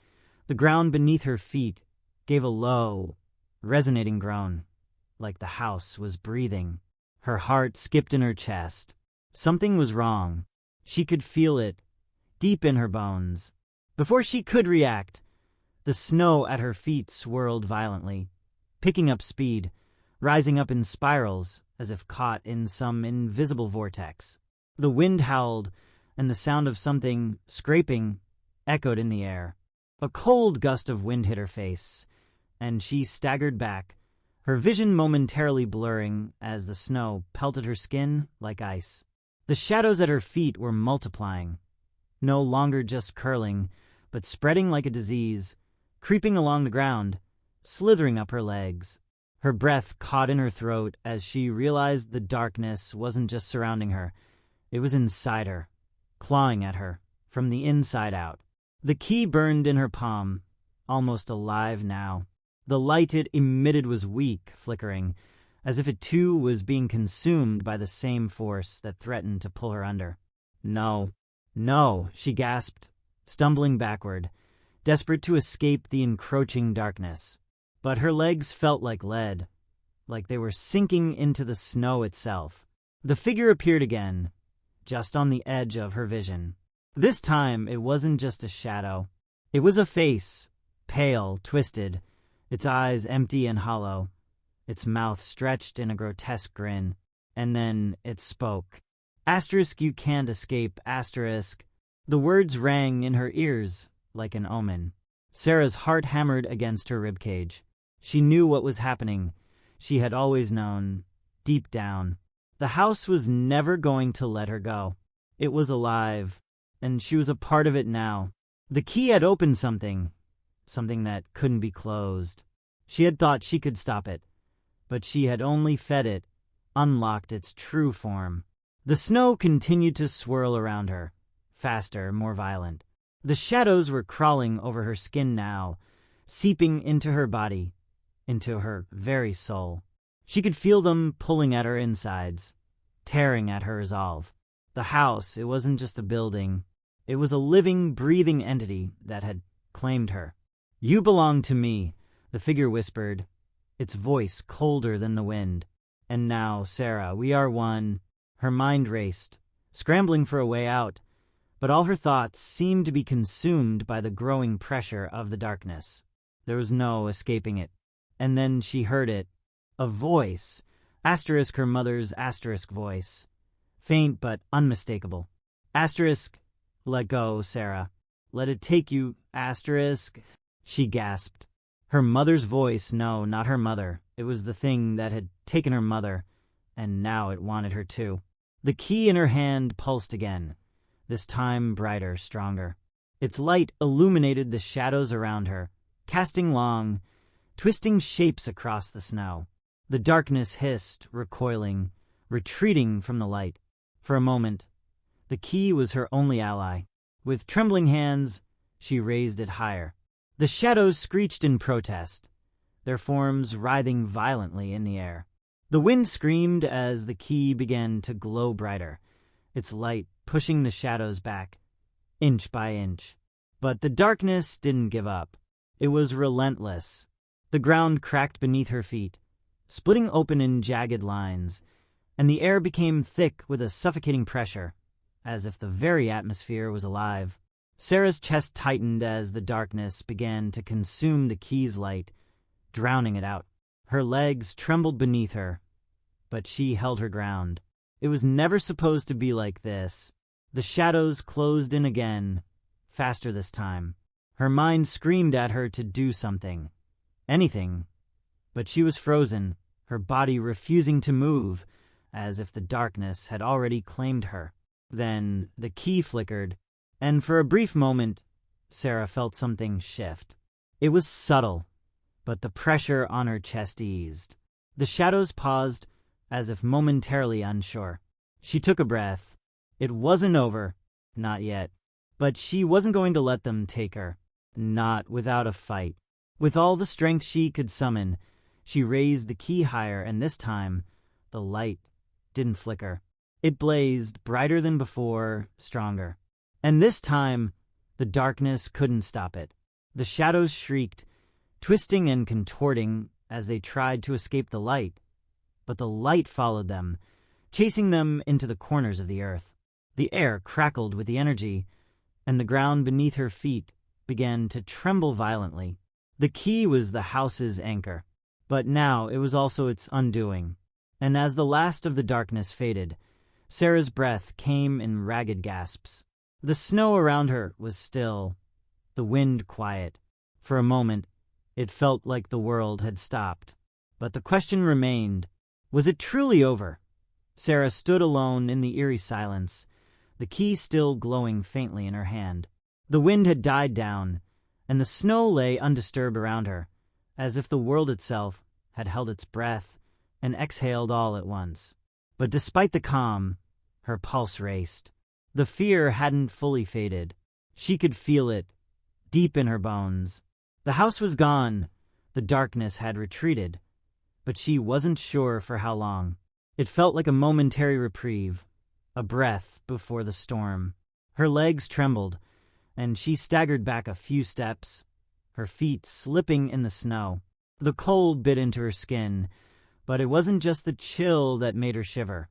the ground beneath her feet gave a low, resonating groan, like the house was breathing. Her heart skipped in her chest. Something was wrong. She could feel it, deep in her bones. Before she could react, the snow at her feet swirled violently, picking up speed, rising up in spirals as if caught in some invisible vortex. The wind howled, and the sound of something scraping echoed in the air. A cold gust of wind hit her face, and she staggered back, her vision momentarily blurring as the snow pelted her skin like ice. The shadows at her feet were multiplying, no longer just curling, but spreading like a disease, creeping along the ground, slithering up her legs. Her breath caught in her throat as she realized the darkness wasn't just surrounding her, it was inside her, clawing at her, from the inside out. The key burned in her palm, almost alive now. The light it emitted was weak, flickering, as if it too was being consumed by the same force that threatened to pull her under. No, she gasped, stumbling backward, desperate to escape the encroaching darkness. But her legs felt like lead, like they were sinking into the snow itself. The figure appeared again, just on the edge of her vision. This time, it wasn't just a shadow. It was a face, pale, twisted, its eyes empty and hollow, its mouth stretched in a grotesque grin. And then it spoke. Asterisk, you can't escape, asterisk. The words rang in her ears like an omen. Sarah's heart hammered against her ribcage. She knew what was happening. She had always known, deep down. The house was never going to let her go. It was alive, and she was a part of it now. The key had opened something that couldn't be closed. She had thought she could stop it, but she had only fed it, unlocked its true form. The snow continued to swirl around her, faster, more violent. The shadows were crawling over her skin now, seeping into her body, into her very soul. She could feel them pulling at her insides, tearing at her resolve. The house, it wasn't just a building. It was a living, breathing entity that had claimed her. "You belong to me," the figure whispered, its voice colder than the wind. "And now, Sarah, we are one." Her mind raced, scrambling for a way out, but all her thoughts seemed to be consumed by the growing pressure of the darkness. There was no escaping it. And then she heard it. A voice, asterisk her mother's asterisk voice. Faint but unmistakable. Asterisk, let go, Sarah. Let it take you, asterisk. She gasped. Her mother's voice, no, not her mother. It was the thing that had taken her mother, and now it wanted her too. The key in her hand pulsed again, this time brighter, stronger. Its light illuminated the shadows around her, casting long, twisting shapes across the snow. The darkness hissed, recoiling, retreating from the light. For a moment, the key was her only ally. With trembling hands, she raised it higher. The shadows screeched in protest, their forms writhing violently in the air. The wind screamed as the key began to glow brighter, its light pushing the shadows back, inch by inch. But the darkness didn't give up. It was relentless. The ground cracked beneath her feet, splitting open in jagged lines, and the air became thick with a suffocating pressure, as if the very atmosphere was alive. Sarah's chest tightened as the darkness began to consume the key's light, drowning it out. Her legs trembled beneath her, but she held her ground. It was never supposed to be like this. The shadows closed in again, faster this time. Her mind screamed at her to do something. Anything. But she was frozen, her body refusing to move, as if the darkness had already claimed her. Then the key flickered, and for a brief moment, Sarah felt something shift. It was subtle, but the pressure on her chest eased. The shadows paused, as if momentarily unsure. She took a breath. It wasn't over, not yet. But she wasn't going to let them take her, not without a fight. With all the strength she could summon, she raised the key higher, and this time, the light didn't flicker. It blazed, brighter than before, stronger. And this time, the darkness couldn't stop it. The shadows shrieked, twisting and contorting as they tried to escape the light. But the light followed them, chasing them into the corners of the earth. The air crackled with the energy, and the ground beneath her feet began to tremble violently. The key was the house's anchor, but now it was also its undoing. And as the last of the darkness faded, Sarah's breath came in ragged gasps. The snow around her was still, the wind quiet. For a moment, it felt like the world had stopped. But the question remained, was it truly over? Sarah stood alone in the eerie silence, the key still glowing faintly in her hand. The wind had died down, and the snow lay undisturbed around her, as if the world itself had held its breath and exhaled all at once. But despite the calm, her pulse raced. The fear hadn't fully faded. She could feel it, deep in her bones. The house was gone, the darkness had retreated, but she wasn't sure for how long. It felt like a momentary reprieve, a breath before the storm. Her legs trembled, and she staggered back a few steps, her feet slipping in the snow. The cold bit into her skin, but it wasn't just the chill that made her shiver.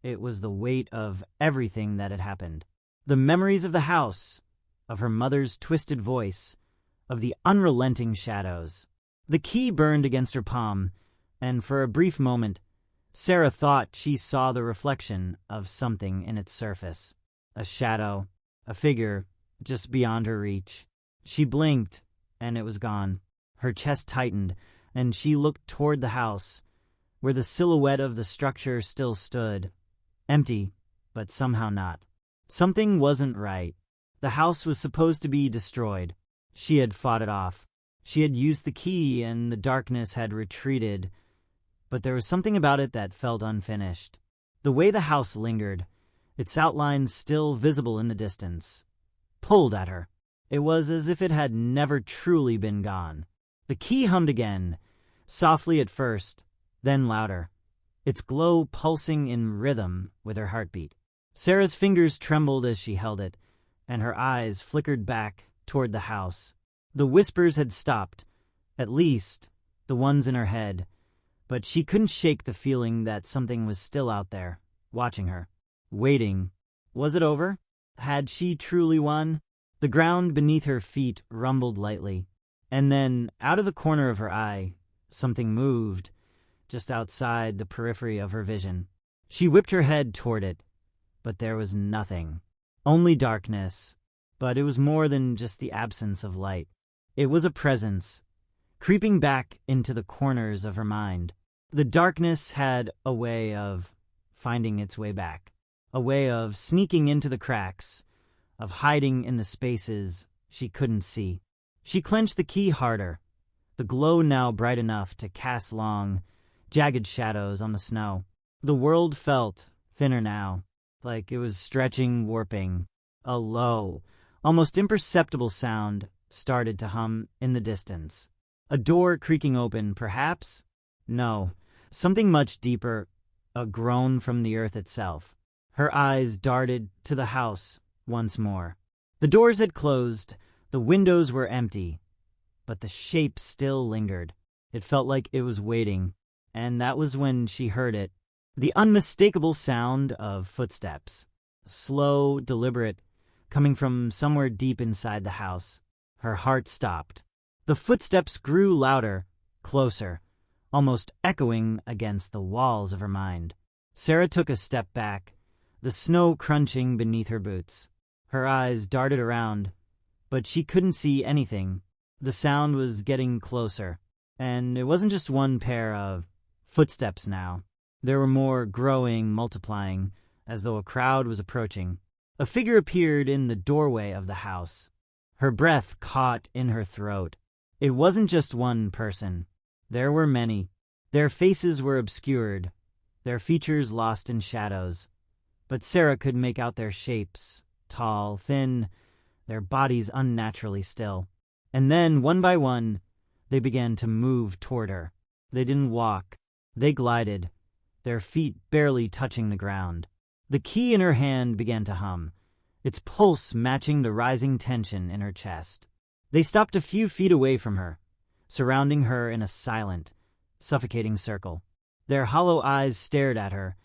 it was the weight of everything that had happened. The memories of the house, of her mother's twisted voice, of the unrelenting shadows. The key burned against her palm, and for a brief moment, Sarah thought she saw the reflection of something in its surface. A shadow, a figure, just beyond her reach. She blinked, and it was gone. Her chest tightened, and she looked toward the house, where the silhouette of the structure still stood. Empty, but somehow not. Something wasn't right. The house was supposed to be destroyed. She had fought it off. She had used the key, and the darkness had retreated. But there was something about it that felt unfinished. The way the house lingered, its outlines still visible in the distance, pulled at her. It was as if it had never truly been gone. The key hummed again, softly at first, then louder, its glow pulsing in rhythm with her heartbeat. Sarah's fingers trembled as she held it, and her eyes flickered back toward the house. The whispers had stopped, at least the ones in her head, but she couldn't shake the feeling that something was still out there, watching her, waiting. Was it over? Had she truly won? The ground beneath her feet rumbled lightly, and then, out of the corner of her eye, something moved, just outside the periphery of her vision. She whipped her head toward it, but there was nothing. Only darkness, but it was more than just the absence of light. It was a presence, creeping back into the corners of her mind. The darkness had a way of finding its way back, a way of sneaking into the cracks, of hiding in the spaces she couldn't see. She clenched the key harder, the glow now bright enough to cast long, jagged shadows on the snow. The world felt thinner now, like it was stretching, warping. A low, almost imperceptible sound started to hum in the distance. A door creaking open, perhaps? No, something much deeper, a groan from the earth itself. Her eyes darted to the house once more. The doors had closed, the windows were empty, but the shape still lingered. It felt like it was waiting, and that was when she heard it. The unmistakable sound of footsteps, slow, deliberate, coming from somewhere deep inside the house. Her heart stopped. The footsteps grew louder, closer, almost echoing against the walls of her mind. Sarah took a step back, the snow crunching beneath her boots. Her eyes darted around, but she couldn't see anything. The sound was getting closer, and it wasn't just one pair of footsteps now. There were more, growing, multiplying, as though a crowd was approaching. A figure appeared in the doorway of the house. Her breath caught in her throat. It wasn't just one person. There were many. Their faces were obscured, their features lost in shadows. But Sarah could make out their shapes, tall, thin, their bodies unnaturally still. And then, one by one, they began to move toward her. They didn't walk. They glided, their feet barely touching the ground. The key in her hand began to hum, its pulse matching the rising tension in her chest. They stopped a few feet away from her, surrounding her in a silent, suffocating circle. Their hollow eyes stared at her,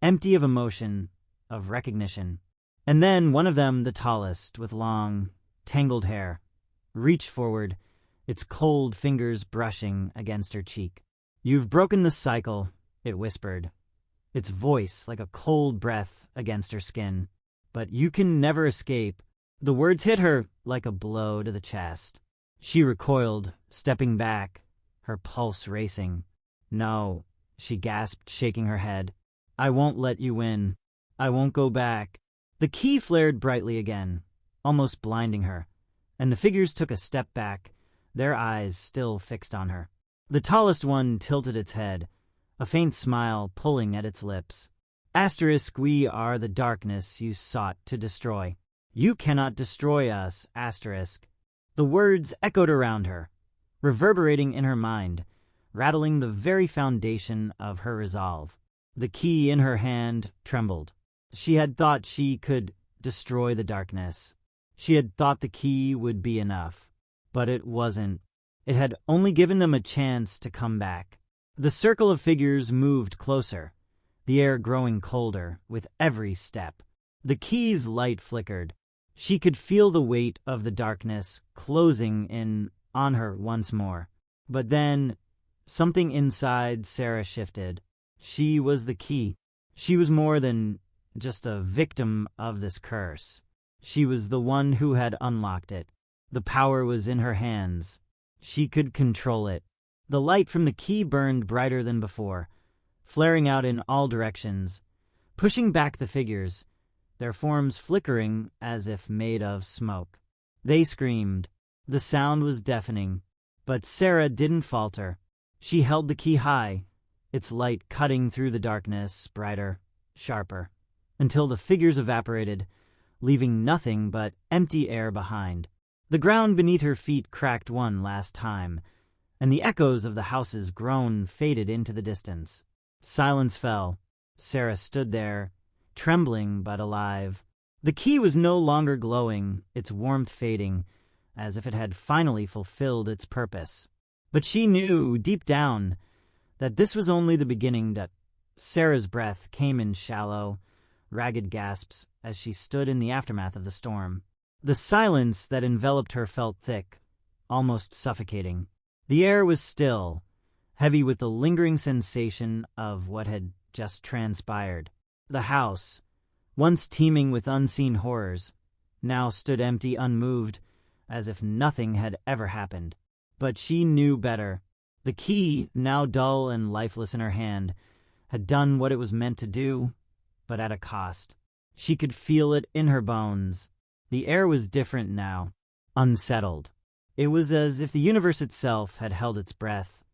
empty of emotion, of recognition. And then one of them, the tallest, with long, tangled hair, reached forward, its cold fingers brushing against her cheek. "You've broken the cycle," it whispered, its voice like a cold breath against her skin. "But you can never escape." The words hit her like a blow to the chest. She recoiled, stepping back, her pulse racing. "No," she gasped, shaking her head. "I won't let you win. I won't go back." The key flared brightly again, almost blinding her, and the figures took a step back, their eyes still fixed on her. The tallest one tilted its head, a faint smile pulling at its lips. "Asterisk, we are the darkness you sought to destroy. You cannot destroy us, Asterisk." The words echoed around her, reverberating in her mind, rattling the very foundation of her resolve. The key in her hand trembled. She had thought she could destroy the darkness. She had thought the key would be enough. But it wasn't. It had only given them a chance to come back. The circle of figures moved closer, the air growing colder with every step. The key's light flickered. She could feel the weight of the darkness closing in on her once more. But then, something inside Sarah shifted. She was the key. She was more than just a victim of this curse. She was the one who had unlocked it. The power was in her hands. She could control it. The light from the key burned brighter than before, flaring out in all directions, pushing back the figures, their forms flickering as if made of smoke. They screamed. The sound was deafening, but Sarah didn't falter. She held the key high, its light cutting through the darkness, brighter, sharper, until the figures evaporated, leaving nothing but empty air behind. The ground beneath her feet cracked one last time, and the echoes of the house's groan faded into the distance. Silence fell. Sarah stood there, trembling but alive. The key was no longer glowing, its warmth fading, as if it had finally fulfilled its purpose. But she knew, deep down, that this was only the beginning. That Sarah's breath came in shallow, ragged gasps as she stood in the aftermath of the storm. The silence that enveloped her felt thick, almost suffocating. The air was still, heavy with the lingering sensation of what had just transpired. The house, once teeming with unseen horrors, now stood empty, unmoved, as if nothing had ever happened. But she knew better. The key, now dull and lifeless in her hand, had done what it was meant to do, but at a cost. She could feel it in her bones. The air was different now, unsettled. It was as if the universe itself had held its breath,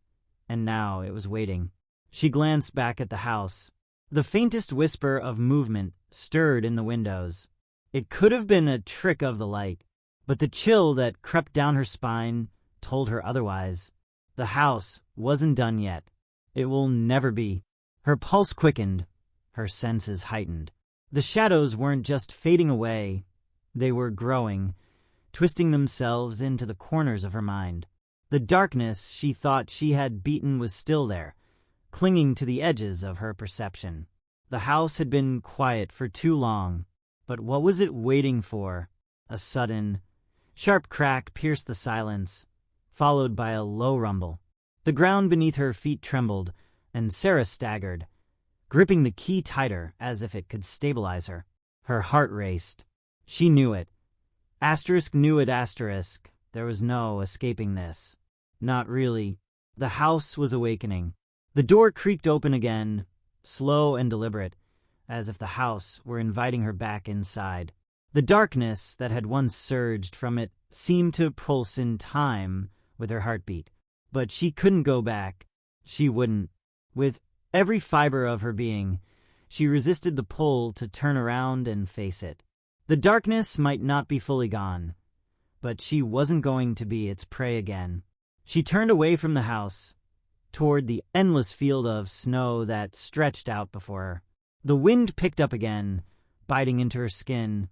and now it was waiting. She glanced back at the house. The faintest whisper of movement stirred in the windows. It could have been a trick of the light, but the chill that crept down her spine told her otherwise. The house wasn't done yet. It will never be. Her pulse quickened, her senses heightened. The shadows weren't just fading away. They were growing, twisting themselves into the corners of her mind. The darkness she thought she had beaten was still there, clinging to the edges of her perception. The house had been quiet for too long, but what was it waiting for? A sudden, sharp crack pierced the silence, followed by a low rumble. The ground beneath her feet trembled, and Sarah staggered, gripping the key tighter as if it could stabilize her. Her heart raced. She knew it. Asterisk knew it, asterisk. There was no escaping this. Not really. The house was awakening. The door creaked open again, slow and deliberate, as if the house were inviting her back inside. The darkness that had once surged from it seemed to pulse in time with her heartbeat. But she couldn't go back. She wouldn't. With every fiber of her being, she resisted the pull to turn around and face it. The darkness might not be fully gone, but she wasn't going to be its prey again. She turned away from the house, toward the endless field of snow that stretched out before her. The wind picked up again, biting into her skin,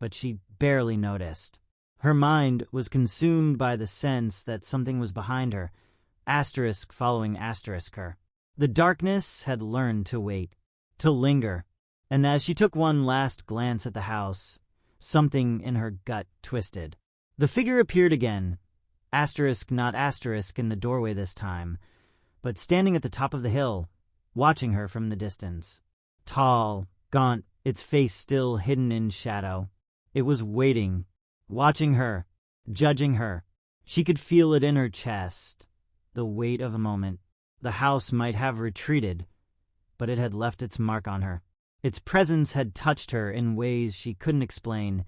but she barely noticed. Her mind was consumed by the sense that something was behind her, asterisk following asterisk her. The darkness had learned to wait, to linger, and as she took one last glance at the house, something in her gut twisted. The figure appeared again, asterisk not asterisk in the doorway this time, but standing at the top of the hill, watching her from the distance. Tall, gaunt, its face still hidden in shadow. It was waiting, watching her, judging her. She could feel it in her chest, the weight of a moment. The house might have retreated, but it had left its mark on her. Its presence had touched her in ways she couldn't explain,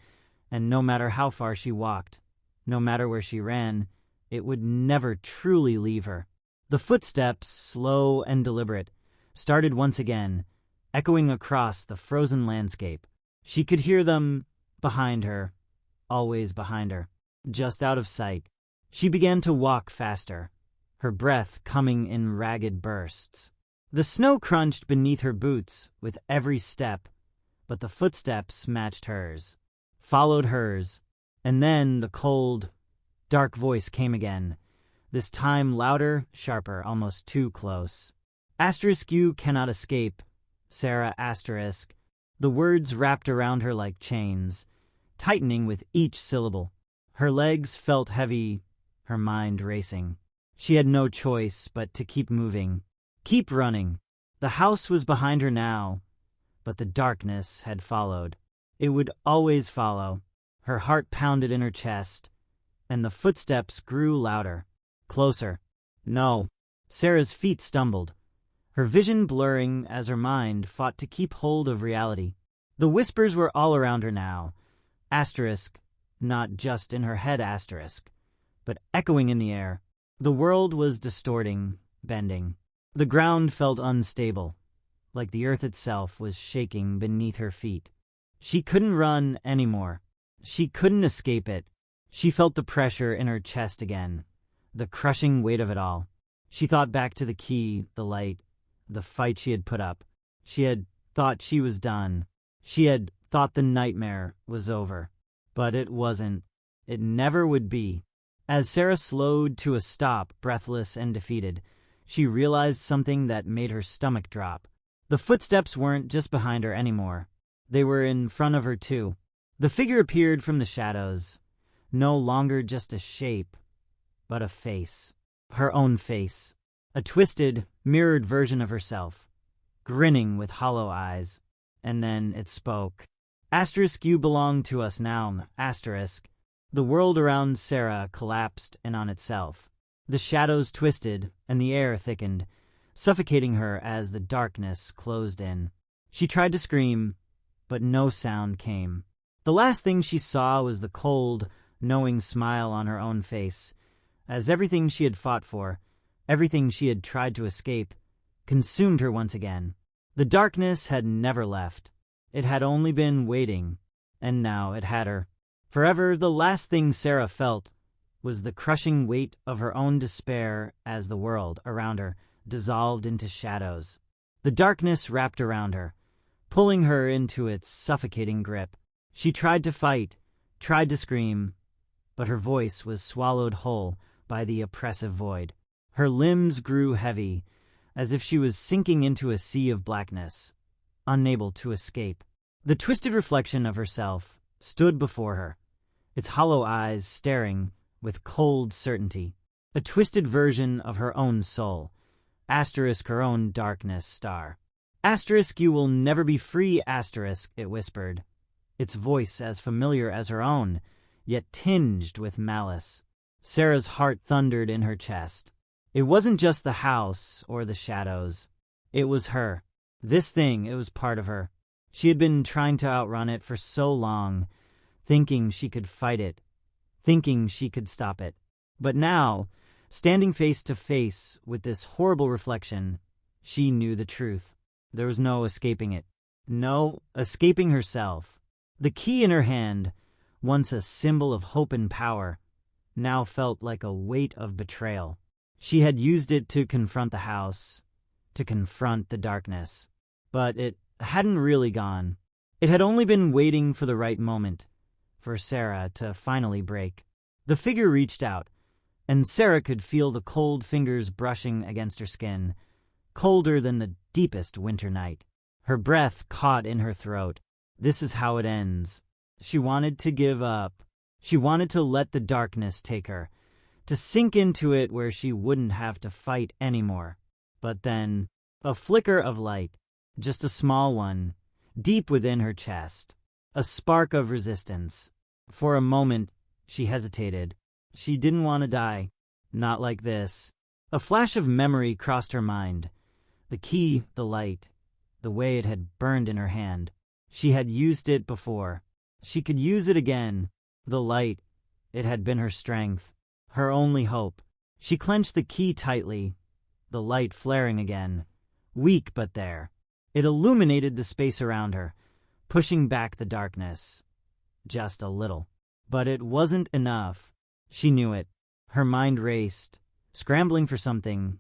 and no matter how far she walked, no matter where she ran, it would never truly leave her. The footsteps, slow and deliberate, started once again, echoing across the frozen landscape. She could hear them behind her, always behind her, just out of sight. She began to walk faster, her breath coming in ragged bursts. The snow crunched beneath her boots with every step, but the footsteps matched hers, followed hers, and then the cold, dark voice came again, this time louder, sharper, almost too close. Asterisk, you cannot escape. Sarah asterisk. The words wrapped around her like chains, tightening with each syllable. Her legs felt heavy, her mind racing. She had no choice but to keep moving, keep running. The house was behind her now, but the darkness had followed. It would always follow. Her heart pounded in her chest, and the footsteps grew louder, closer. No. Sarah's feet stumbled, her vision blurring as her mind fought to keep hold of reality. The whispers were all around her now, asterisk, not just in her head asterisk, but echoing in the air. The world was distorting, bending. The ground felt unstable, like the earth itself was shaking beneath her feet. She couldn't run anymore. She couldn't escape it. She felt the pressure in her chest again, the crushing weight of it all. She thought back to the key, the light, the fight she had put up. She had thought she was done. She had thought the nightmare was over. But it wasn't. It never would be. As Sarah slowed to a stop, breathless and defeated, she realized something that made her stomach drop. The footsteps weren't just behind her anymore. They were in front of her too. The figure appeared from the shadows, no longer just a shape, but a face. Her own face. A twisted, mirrored version of herself, grinning with hollow eyes. And then it spoke. Asterisk, you belong to us now, asterisk. The world around Sarah collapsed in on itself. The shadows twisted, and the air thickened, suffocating her as the darkness closed in. She tried to scream, but no sound came. The last thing she saw was the cold, knowing smile on her own face, as everything she had fought for, everything she had tried to escape, consumed her once again. The darkness had never left. It had only been waiting, and now it had her. Forever, the last thing Sarah felt was the crushing weight of her own despair as the world around her dissolved into shadows. The darkness wrapped around her, pulling her into its suffocating grip. She tried to fight, tried to scream, but her voice was swallowed whole by the oppressive void. Her limbs grew heavy, as if she was sinking into a sea of blackness, unable to escape. The twisted reflection of herself stood before her, its hollow eyes staring with cold certainty. A twisted version of her own soul, asterisk her own darkness star. Asterisk, you will never be free, asterisk, it whispered, its voice as familiar as her own, yet tinged with malice. Sarah's heart thundered in her chest. It wasn't just the house or the shadows. It was her. This thing, it was part of her. She had been trying to outrun it for so long, thinking she could fight it, thinking she could stop it. But now, standing face to face with this horrible reflection, she knew the truth. There was no escaping it. No escaping herself. The key in her hand, once a symbol of hope and power, now felt like a weight of betrayal. She had used it to confront the house, to confront the darkness. But it hadn't really gone. It had only been waiting for the right moment, for Sarah to finally break. The figure reached out, and Sarah could feel the cold fingers brushing against her skin, colder than the deepest winter night. Her breath caught in her throat. This is how it ends. She wanted to give up. She wanted to let the darkness take her, to sink into it where she wouldn't have to fight anymore. But then, a flicker of light, just a small one, deep within her chest, a spark of resistance. For a moment, she hesitated. She didn't want to die. Not like this. A flash of memory crossed her mind. The key, the light, the way it had burned in her hand. She had used it before. She could use it again. The light, it had been her strength, her only hope. She clenched the key tightly, the light flaring again. Weak, but there. It illuminated the space around her, pushing back the darkness. Just a little. But it wasn't enough. She knew it. Her mind raced, scrambling for something,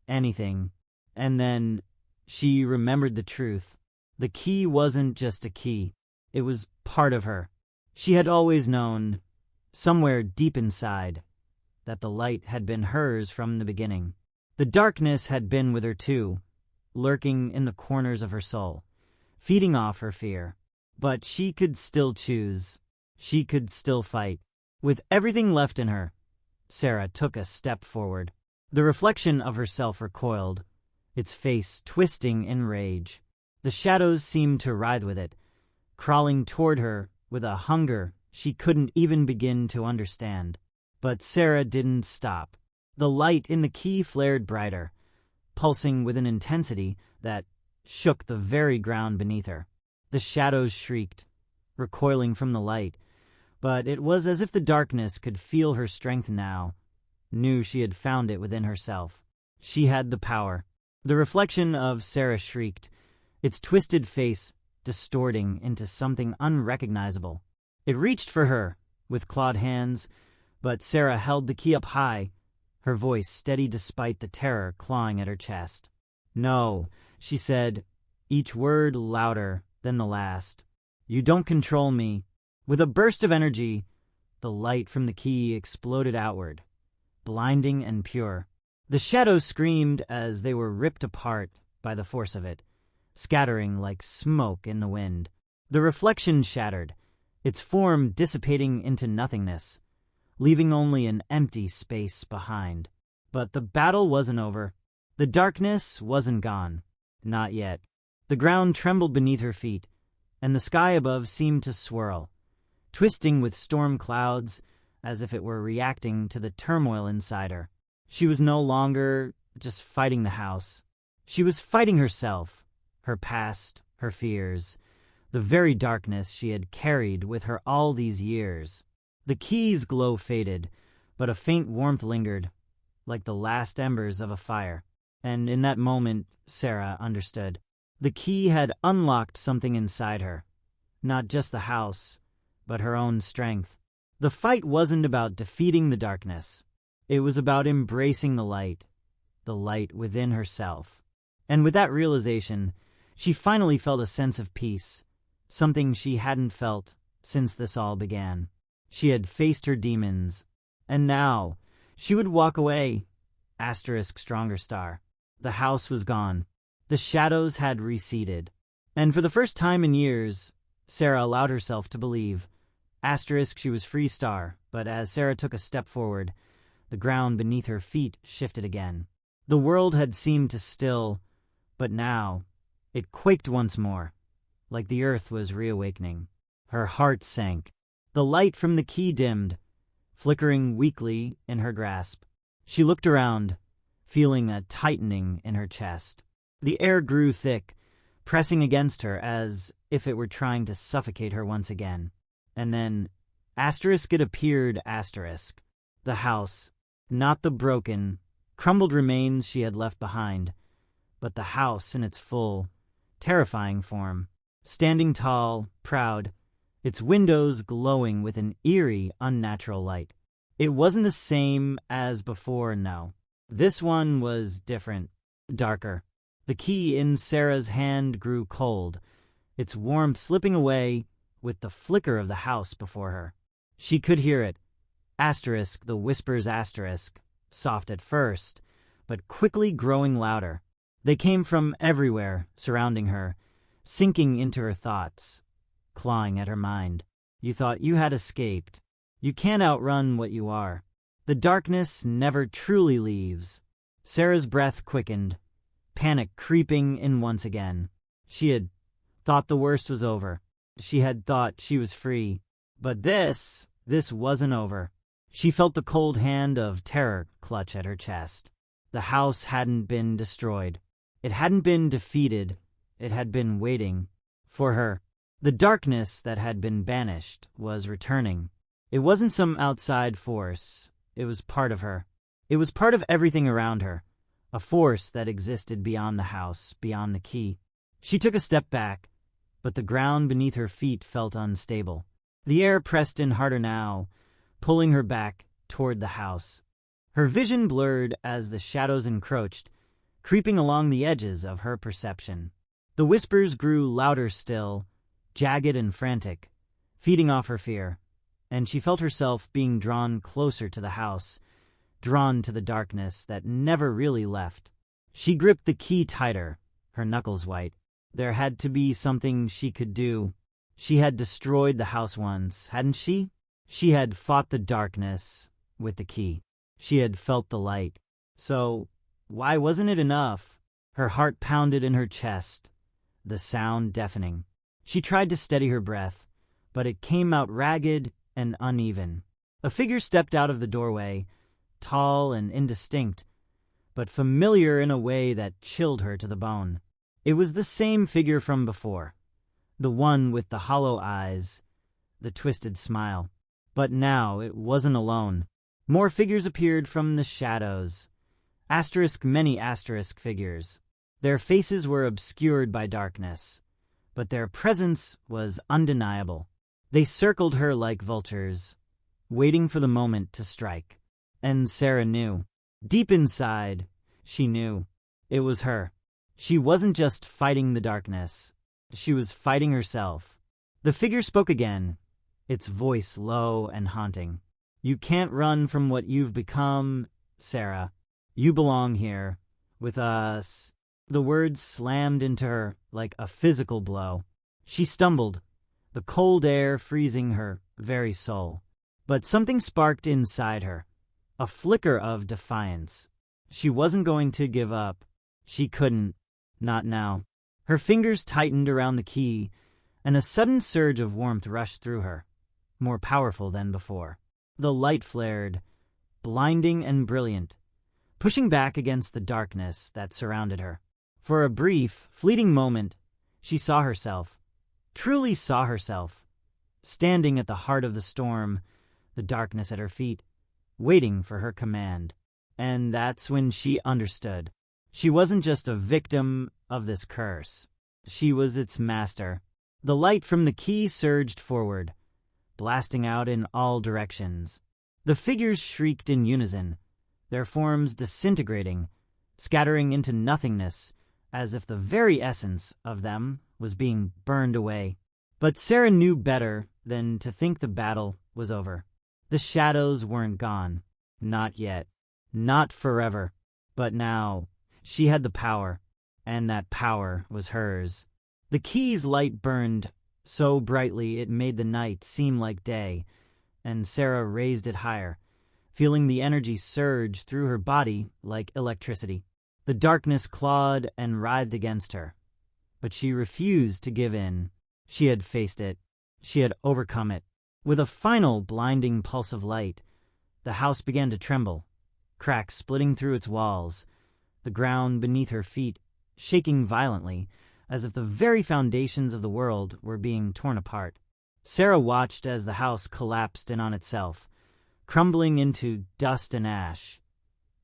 anything. And then she remembered the truth. The key wasn't just a key. It was part of her. She had always known, somewhere deep inside, that the light had been hers from the beginning. The darkness had been with her too, lurking in the corners of her soul, feeding off her fear. But she could still choose. She could still fight. With everything left in her, Sarah took a step forward. The reflection of herself recoiled, its face twisting in rage. The shadows seemed to writhe with it, crawling toward her with a hunger she couldn't even begin to understand. But Sarah didn't stop. The light in the key flared brighter, pulsing with an intensity that shook the very ground beneath her. The shadows shrieked, recoiling from the light, but it was as if the darkness could feel her strength now, knew she had found it within herself. She had the power. The reflection of Sarah shrieked, its twisted face distorting into something unrecognizable. It reached for her with clawed hands, but Sarah held the key up high, her voice steady despite the terror clawing at her chest. "No," she said, each word louder than the last. "You don't control me." With a burst of energy, the light from the key exploded outward, blinding and pure. The shadows screamed as they were ripped apart by the force of it, scattering like smoke in the wind. The reflection shattered, its form dissipating into nothingness, leaving only an empty space behind. But the battle wasn't over. The darkness wasn't gone. Not yet. The ground trembled beneath her feet, and the sky above seemed to swirl, twisting with storm clouds as if it were reacting to the turmoil inside her. She was no longer just fighting the house. She was fighting herself, her past, her fears, the very darkness she had carried with her all these years. The key's glow faded, but a faint warmth lingered, like the last embers of a fire. And in that moment, Sarah understood. The key had unlocked something inside her. Not just the house, but her own strength. The fight wasn't about defeating the darkness. It was about embracing the light within herself. And with that realization, she finally felt a sense of peace, something she hadn't felt since this all began. She had faced her demons, and now she would walk away. Stronger star. The house was gone. The shadows had receded. And for the first time in years, Sarah allowed herself to believe. She was free star, but as Sarah took a step forward, the ground beneath her feet shifted again. The world had seemed to still, but now it quaked once more, like the earth was reawakening. Her heart sank. The light from the key dimmed, flickering weakly in her grasp. She looked around, feeling a tightening in her chest. The air grew thick, pressing against her as if it were trying to suffocate her once again. And then, it appeared. The house, not the broken, crumbled remains she had left behind, but the house in its full, terrifying form, standing tall, proud, its windows glowing with an eerie, unnatural light. It wasn't the same as before, no. This one was different, darker. The key in Sarah's hand grew cold, its warmth slipping away with the flicker of the house before her. She could hear it. The whispers soft at first, but quickly growing louder. They came from everywhere, surrounding her, sinking into her thoughts, clawing at her mind. You thought you had escaped. You can't outrun what you are. The darkness never truly leaves. Sarah's breath quickened, panic creeping in once again. She had thought the worst was over. She had thought she was free. But this wasn't over. She felt the cold hand of terror clutch at her chest. The house hadn't been destroyed. It hadn't been defeated. It had been waiting for her. The darkness that had been banished was returning. It wasn't some outside force. It was part of her. It was part of everything around her, a force that existed beyond the house, beyond the key. She took a step back, but the ground beneath her feet felt unstable. The air pressed in harder now, pulling her back toward the house. Her vision blurred as the shadows encroached, creeping along the edges of her perception. The whispers grew louder still, jagged and frantic, feeding off her fear, and she felt herself being drawn closer to the house, drawn to the darkness that never really left. She gripped the key tighter, her knuckles white. There had to be something she could do. She had destroyed the house once, hadn't she? She had fought the darkness with the key. She had felt the light. So, why wasn't it enough? Her heart pounded in her chest, the sound deafening. She tried to steady her breath, but it came out ragged and uneven. A figure stepped out of the doorway, tall and indistinct, but familiar in a way that chilled her to the bone. It was the same figure from before, the one with the hollow eyes, the twisted smile. But now it wasn't alone. More figures appeared from the shadows. Many asterisk figures. Their faces were obscured by darkness, but their presence was undeniable. They circled her like vultures, waiting for the moment to strike. And Sarah knew. Deep inside, she knew. It was her. She wasn't just fighting the darkness. She was fighting herself. The figure spoke again, its voice low and haunting. "You can't run from what you've become, Sarah. You belong here, with us." The words slammed into her like a physical blow. She stumbled, the cold air freezing her very soul. But something sparked inside her, a flicker of defiance. She wasn't going to give up. She couldn't. Not now. Her fingers tightened around the key, and a sudden surge of warmth rushed through her, more powerful than before. The light flared, blinding and brilliant, pushing back against the darkness that surrounded her. For a brief, fleeting moment, she saw herself, truly saw herself, standing at the heart of the storm, the darkness at her feet, waiting for her command. And that's when she understood. She wasn't just a victim of this curse. She was its master. The light from the key surged forward, blasting out in all directions. The figures shrieked in unison, their forms disintegrating, scattering into nothingness, as if the very essence of them was being burned away. But Sarah knew better than to think the battle was over. The shadows weren't gone. Not yet. Not forever. But now, she had the power, and that power was hers. The key's light burned so brightly it made the night seem like day, and Sarah raised it higher, feeling the energy surge through her body like electricity. The darkness clawed and writhed against her, but she refused to give in. She had faced it. She had overcome it. With a final blinding pulse of light, the house began to tremble, cracks splitting through its walls, the ground beneath her feet shaking violently, as if the very foundations of the world were being torn apart. Sarah watched as the house collapsed in on itself, crumbling into dust and ash,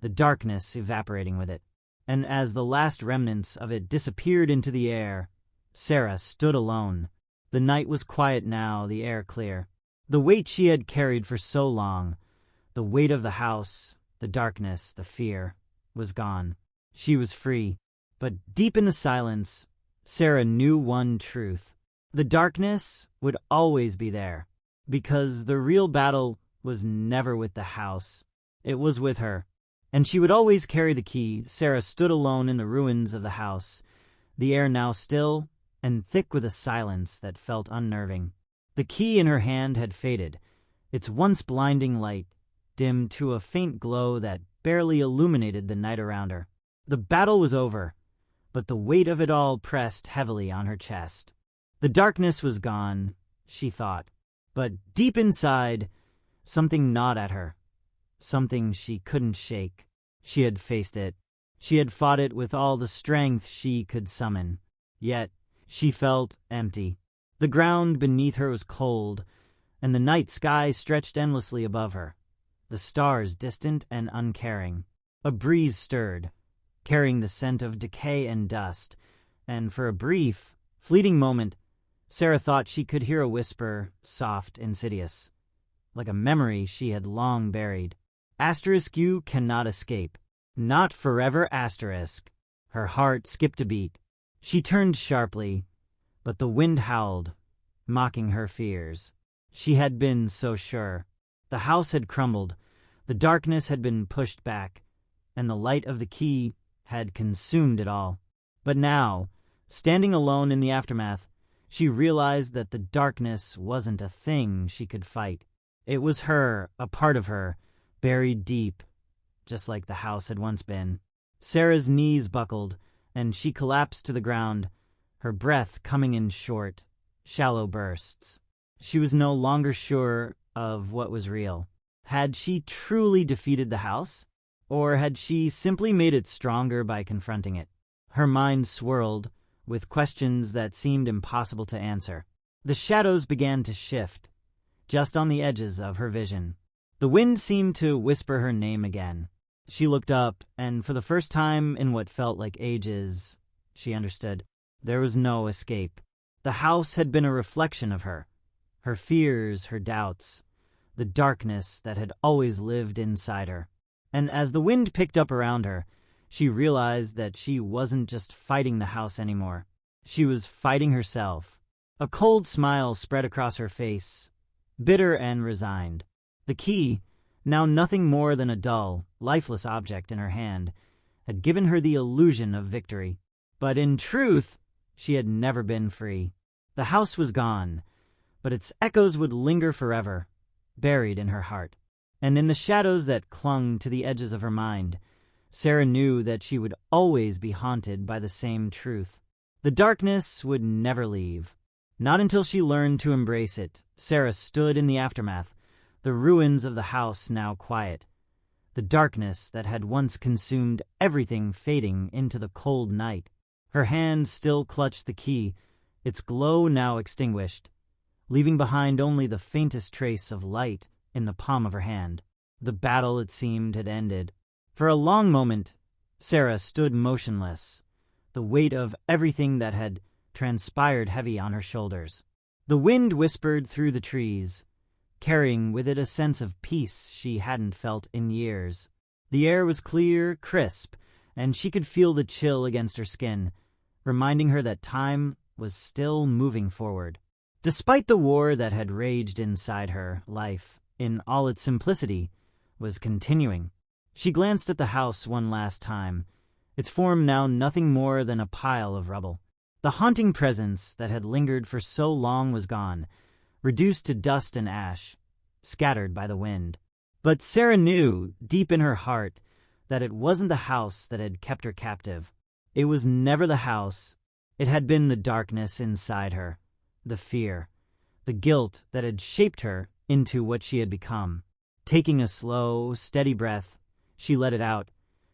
the darkness evaporating with it. And as the last remnants of it disappeared into the air, Sarah stood alone. The night was quiet now, the air clear. The weight she had carried for so long, the weight of the house, the darkness, the fear, was gone. She was free. But deep in the silence, Sarah knew one truth. The darkness would always be there, because the real battle was never with the house. It was with her. And she would always carry the key. Sarah stood alone in the ruins of the house, the air now still and thick with a silence that felt unnerving. The key in her hand had faded, its once blinding light dimmed to a faint glow that barely illuminated the night around her. The battle was over, but the weight of it all pressed heavily on her chest. The darkness was gone, she thought, but deep inside, something gnawed at her, something she couldn't shake. She had faced it. She had fought it with all the strength she could summon. Yet she felt empty. The ground beneath her was cold, and the night sky stretched endlessly above her, the stars distant and uncaring. A breeze stirred, carrying the scent of decay and dust, and for a brief, fleeting moment, Sarah thought she could hear a whisper, soft, insidious, like a memory she had long buried. Asterisk, you cannot escape. Not forever, asterisk. Her heart skipped a beat. She turned sharply, but the wind howled, mocking her fears. She had been so sure. The house had crumbled, the darkness had been pushed back, and the light of the key had consumed it all. But now, standing alone in the aftermath, she realized that the darkness wasn't a thing she could fight. It was her, a part of her, buried deep, just like the house had once been. Sarah's knees buckled, and she collapsed to the ground, her breath coming in short, shallow bursts. She was no longer sure of what was real. Had she truly defeated the house? Or had she simply made it stronger by confronting it? Her mind swirled, with questions that seemed impossible to answer. The shadows began to shift, just on the edges of her vision. The wind seemed to whisper her name again. She looked up, and for the first time in what felt like ages, she understood. There was no escape. The house had been a reflection of her fears, her doubts, the darkness that had always lived inside her. And as the wind picked up around her, she realized that she wasn't just fighting the house anymore. She was fighting herself. A cold smile spread across her face, bitter and resigned. The key, now nothing more than a dull, lifeless object in her hand, had given her the illusion of victory. But in truth, she had never been free. The house was gone, but its echoes would linger forever, buried in her heart. And in the shadows that clung to the edges of her mind, Sarah knew that she would always be haunted by the same truth. The darkness would never leave. Not until she learned to embrace it. Sarah stood in the aftermath, the ruins of the house now quiet, the darkness that had once consumed everything fading into the cold night. Her hand still clutched the key, its glow now extinguished, leaving behind only the faintest trace of light in the palm of her hand. The battle, it seemed, had ended. For a long moment, Sarah stood motionless, the weight of everything that had transpired heavy on her shoulders. The wind whispered through the trees, carrying with it a sense of peace she hadn't felt in years. The air was clear, crisp, and she could feel the chill against her skin, reminding her that time was still moving forward. Despite the war that had raged inside her, life, in all its simplicity, was continuing. She glanced at the house one last time, its form now nothing more than a pile of rubble. The haunting presence that had lingered for so long was gone, reduced to dust and ash, scattered by the wind. But Sarah knew, deep in her heart, that it wasn't the house that had kept her captive. It was never the house. It had been the darkness inside her, the fear, the guilt that had shaped her into what she had become. Taking a slow, steady breath, she let it out,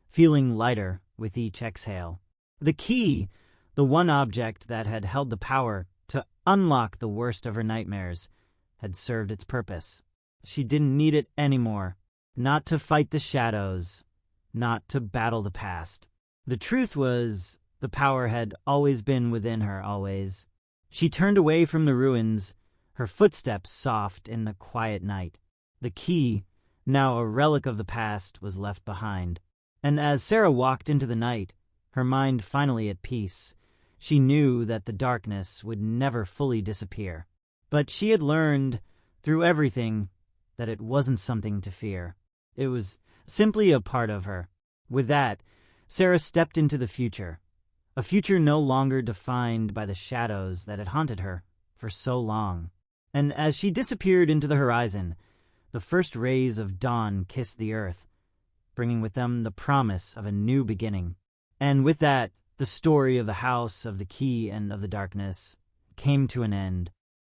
feeling lighter with each exhale. The key, the one object that had held the power to unlock the worst of her nightmares, had served its purpose. She didn't need it anymore, not to fight the shadows, not to battle the past. The truth was, the power had always been within her, always. She turned away from the ruins, her footsteps soft in the quiet night. The key, now a relic of the past, was left behind. And as Sarah walked into the night, her mind finally at peace, she knew that the darkness would never fully disappear. But she had learned, through everything, that it wasn't something to fear. It was simply a part of her. With that, Sarah stepped into the future, a future no longer defined by the shadows that had haunted her for so long. And as she disappeared into the horizon, the first rays of dawn kissed the earth, bringing with them the promise of a new beginning. And with that, the story of the house, of the key, and of the darkness came to an end.